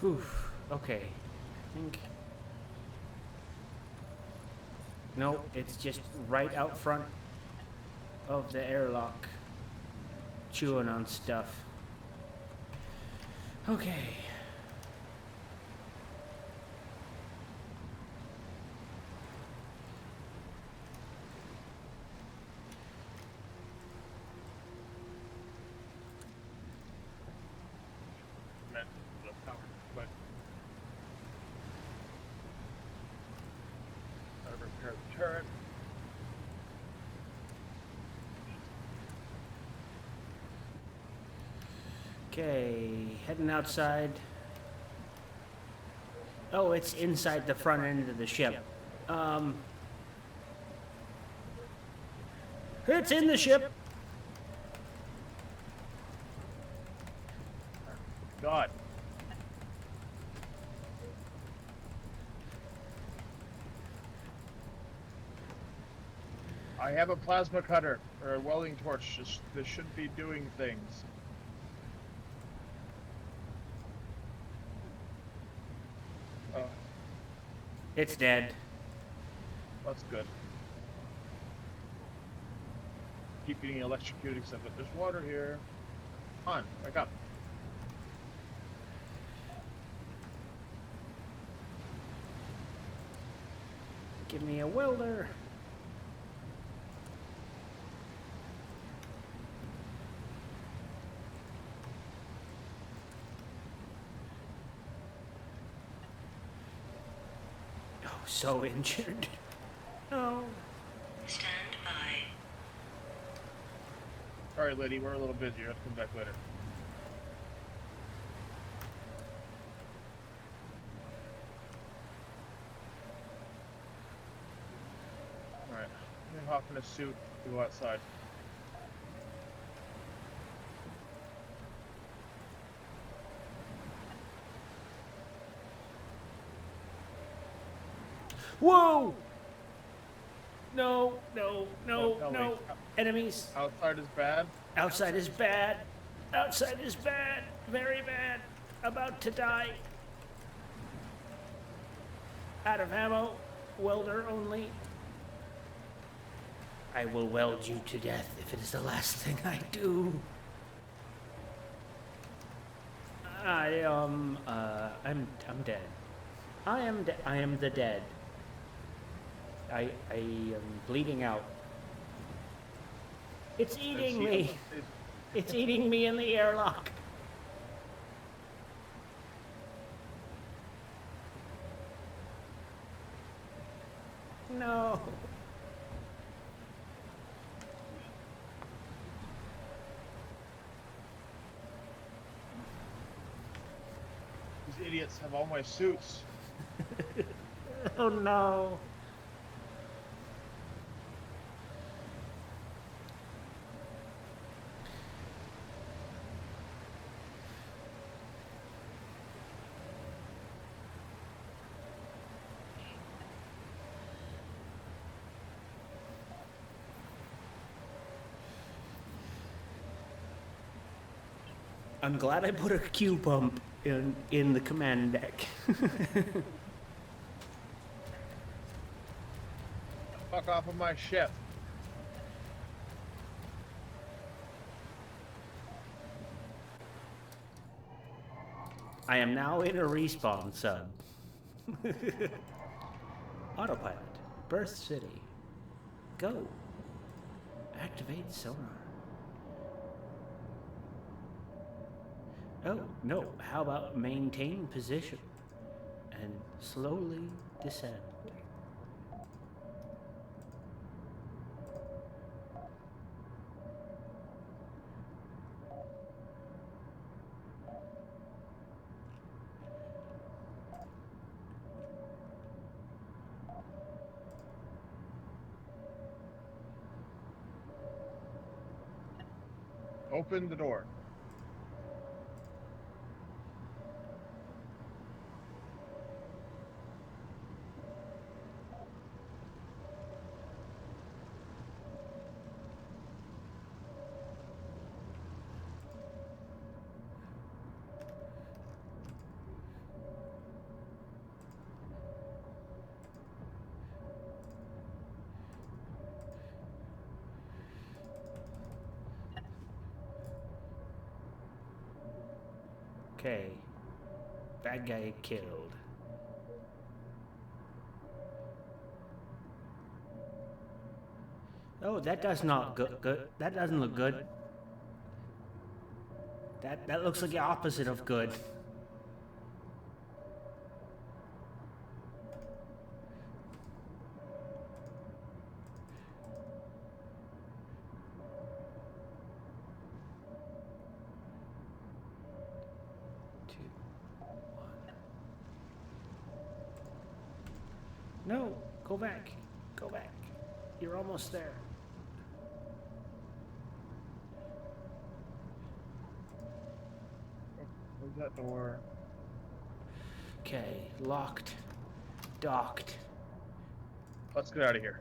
Whew. Okay. I think. No, it's just right out front of the airlock. Chewing on stuff. Okay. Meant the power, but gotta repair the turret. Okay, heading outside. Oh, it's inside the front end of the ship. It's in the ship. God. I have a plasma cutter or a welding torch. This should be doing things. Oh, It's dead. that's good. Keep getting electrocuted except that there's water here. Come on, wake up. Give me a welder. Oh, so injured. Oh. Stand by. Alright, lady, we're a little busy. I'll come back later. hop in a suit, go outside. Whoa! No, no, no, Tell me, no. Enemies. outside is bad. Outside is bad. Outside is bad. Very bad. About to die. Out of ammo. Welder only. I will weld you to death if it is the last thing I do. I'm dead. I am the dead. I am bleeding out. It's eating me. It's eating me in the airlock. No. These idiots have all my suits. Oh no. I'm glad I put a Q pump in the command deck. Fuck off of my ship. I am now in a respawn sub. Autopilot. Birth City. Go. Activate sonar. Oh, no. How about maintain position and slowly descend? Open the door. Okay. Bad guy killed. Oh, that does not good. That doesn't look good. That looks like the opposite of good. No, go back. Go back. You're almost there. Close that door. Okay, locked. Docked. Let's get out of here.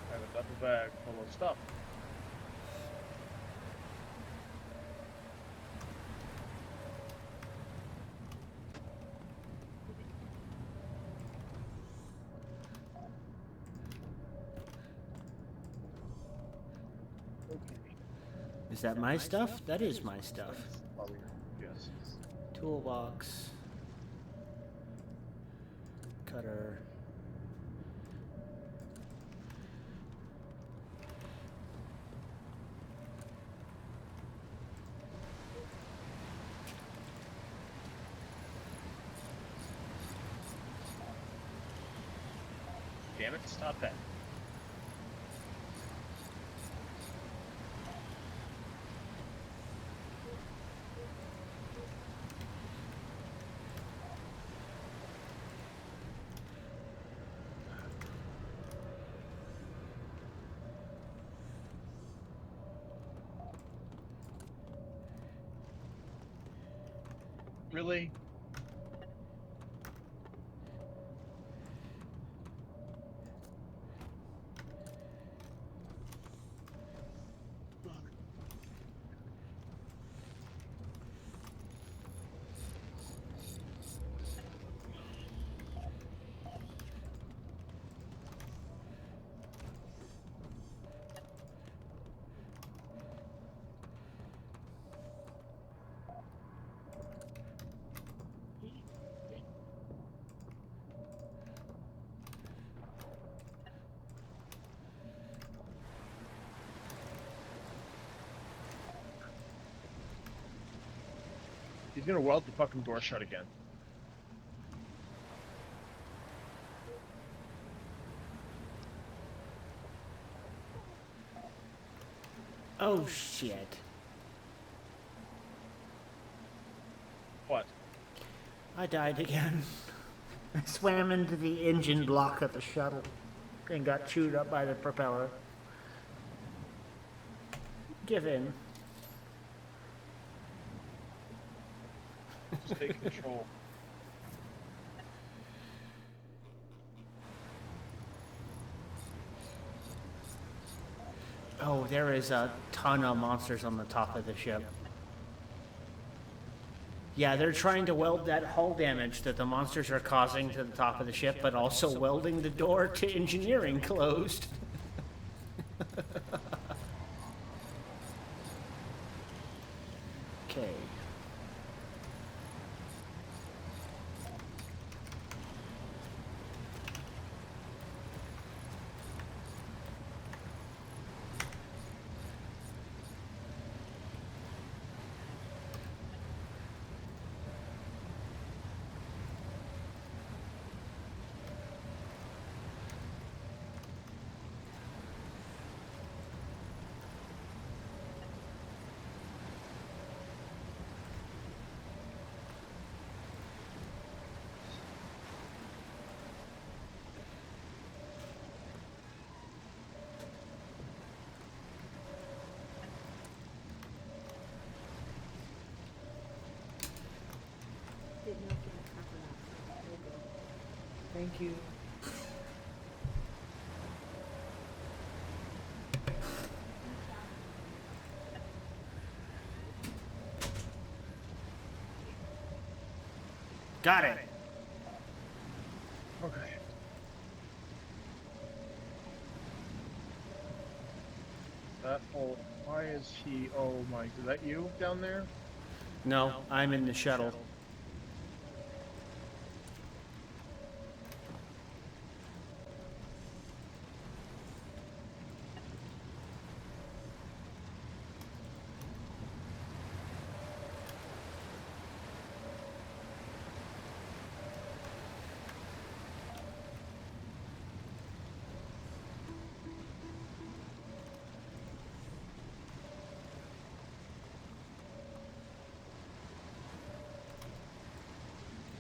I have a duffel bag full of stuff. Is that my stuff? That is my stuff. Yes. Toolbox. Cutter. Damn it, stop that. Really? He's gonna weld the fucking door shut again. Oh shit. What? I died again. I swam into the engine block of the shuttle and got chewed up by the propeller. Give in. Just take control. Oh, there is a ton of monsters on the top of the ship. Yeah, they're trying to weld that hull damage that the monsters are causing to the top of the ship, but also welding the door to engineering closed. Okay. Did not get a proper answer. Very good. Thank you. Got it. Okay. That hole. Why is he? Oh my! Is that you down there? No, I'm in the shuttle.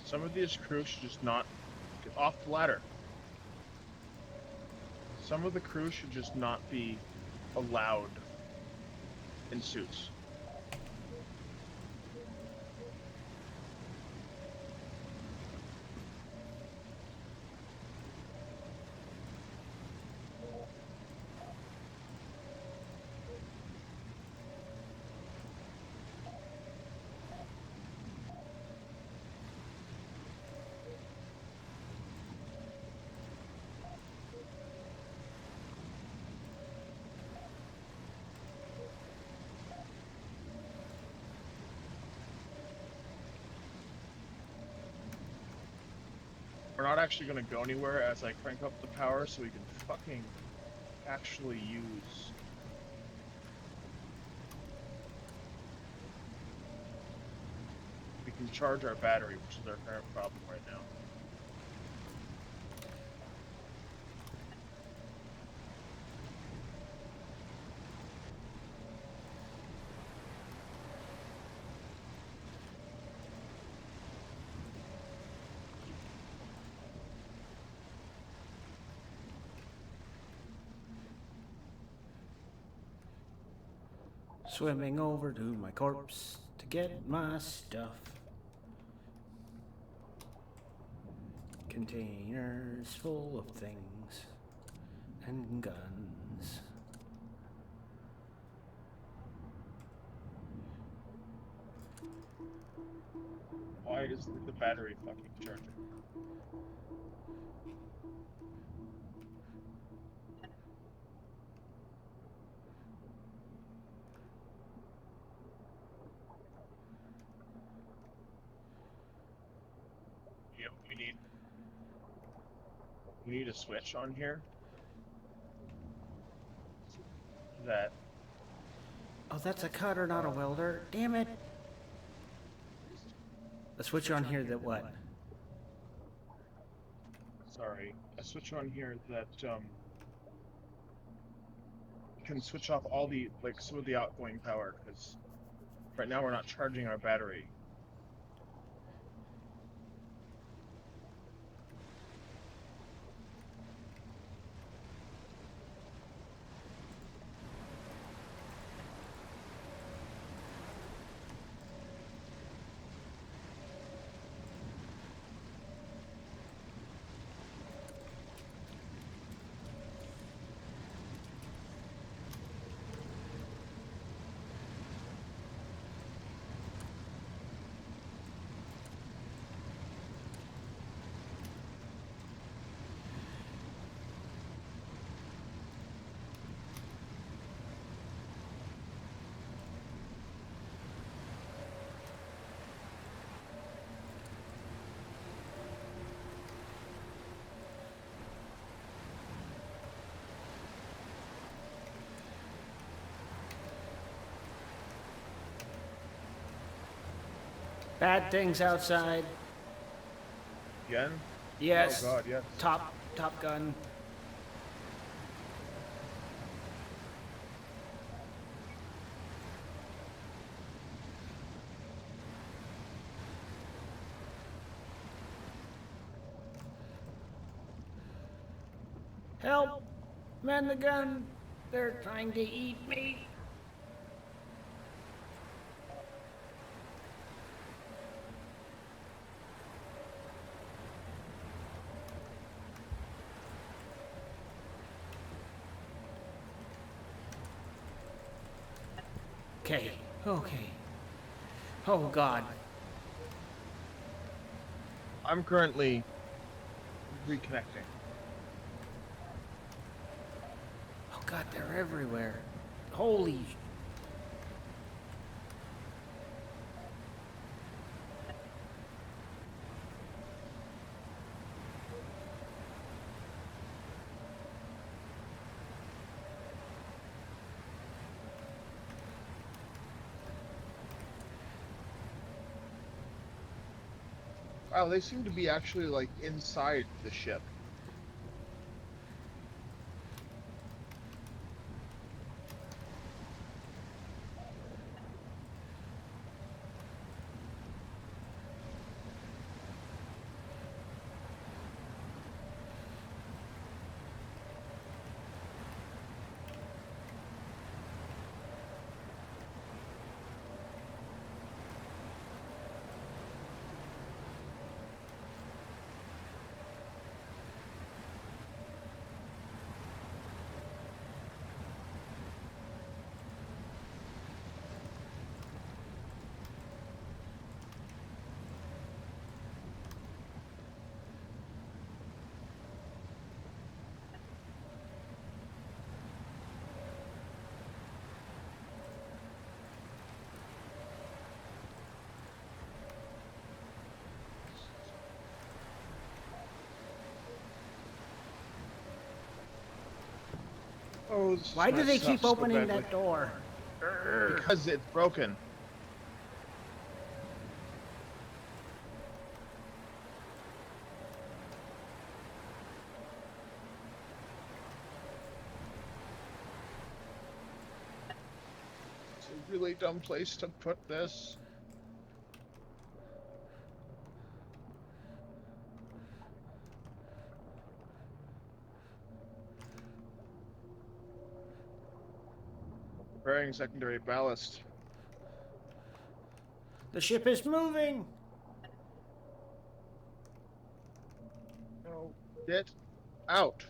Some of these crew should just not get off the ladder. Some of the crew should just not be allowed in suits. We're not actually going to go anywhere as I crank up the power so we can fucking actually use... We can charge our battery, which is our current problem right now. Swimming over to my corpse to get my stuff. Containers full of things and guns. Why is the battery fucking charging? Yep, we need a switch on here that Oh, that's a cutter, not a welder. Damn it. A switch on here that what? sorry, a switch on here that can switch off all the some of the outgoing power, because right now we're not charging our battery. Bad things outside. Again? Yes. Oh god, yes. Top gun. Help! Man the gun! They're trying to eat me! Okay, okay. Oh god. I'm currently reconnecting. Oh god, they're everywhere. Holy. Wow, they seem to be actually like inside the ship. Oh, this Why do they messed up keep so opening badly. that door? Because it's broken. It's a really dumb place to put this. Preparing secondary ballast. The ship is moving! Get out.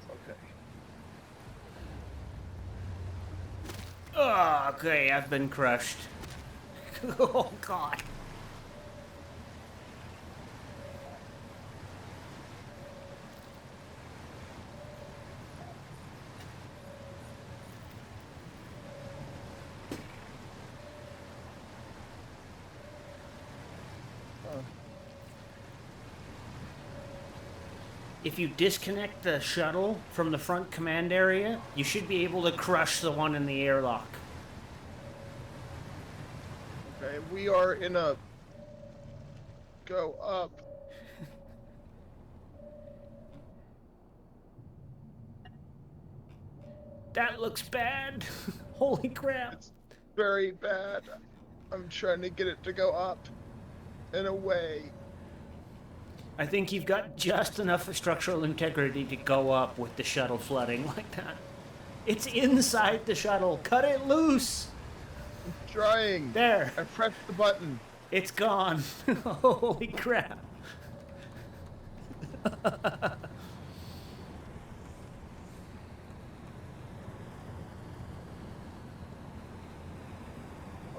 Okay. Oh, okay, I've been crushed. Oh, God. Oh. If you disconnect the shuttle from the front command area, you should be able to crush the one in the airlock. Okay, we are in a go up. That looks bad. Holy crap. It's very bad. I'm trying to get it to go up and away. I think you've got just enough structural integrity to go up with the shuttle flooding like that. It's inside the shuttle. Cut it loose. I'm trying. There. I pressed the button. It's gone. Holy crap.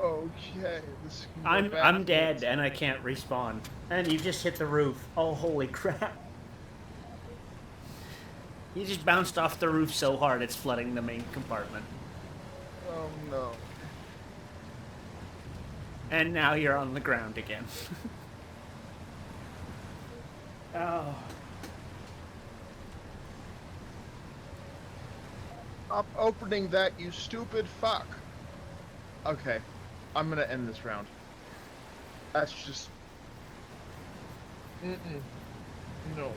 Okay, this can go I'm backwards. dead and I can't respawn. And you just hit the roof. Oh, holy crap. You just bounced off the roof so hard it's flooding the main compartment. Oh no. And now you're on the ground again. Oh. Stop opening that, you stupid fuck. Okay, I'm gonna end this round. That's just... No.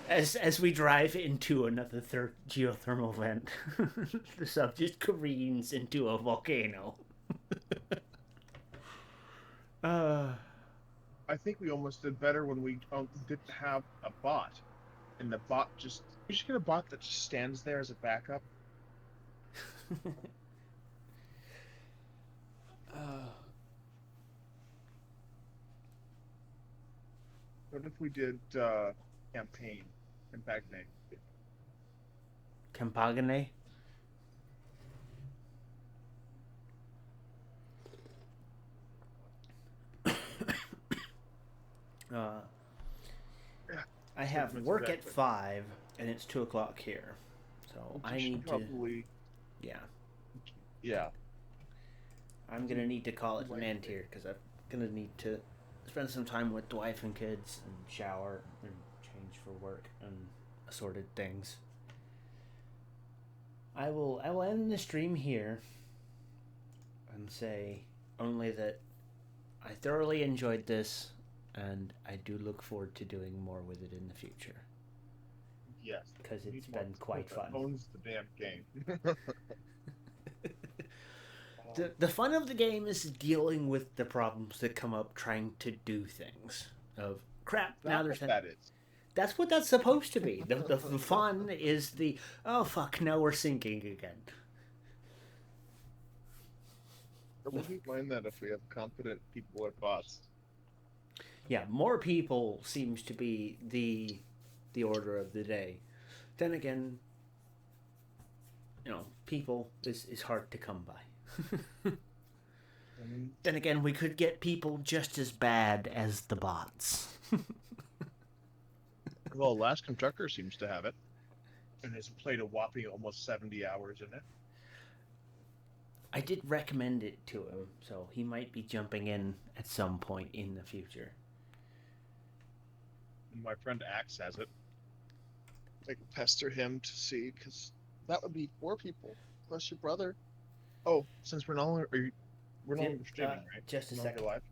As we drive into another geothermal vent, the sub just careens into a volcano. I think we almost did better when we didn't have a bot. And the bot just... You should get a bot that just stands there as a backup. What if we did campaign in Baghdad? Campagane? I have work at 5, and it's 2 o'clock here. So I need probably... Yeah. Yeah. I'm going to need to call it an end here, because I'm going to need to spend some time with the wife and kids, and shower, and change for work, and assorted things. I will end the stream here, and say only that I thoroughly enjoyed this, and I do look forward to doing more with it in the future. Yes. Because it's been quite fun. Owns the damn game. The fun of the game is dealing with the problems that come up trying to do things. Of crap, now there's that is. That's what that's supposed to be. The fun is the, oh fuck, now we're sinking again. I wouldn't mind that if we have competent people at bots. Yeah, more people seems to be the order of the day. Then again, people is hard to come by. Then again, we could get people just as bad as the bots. Well, Alaskan Trucker seems to have it, and has played a whopping almost 70 hours in it. I did recommend it to him, so he might be jumping in at some point in the future. My friend Axe has it. I can pester him to see, because that would be 4 people plus your brother. Oh, since we're no longer streaming, right? Just a No second. longer live.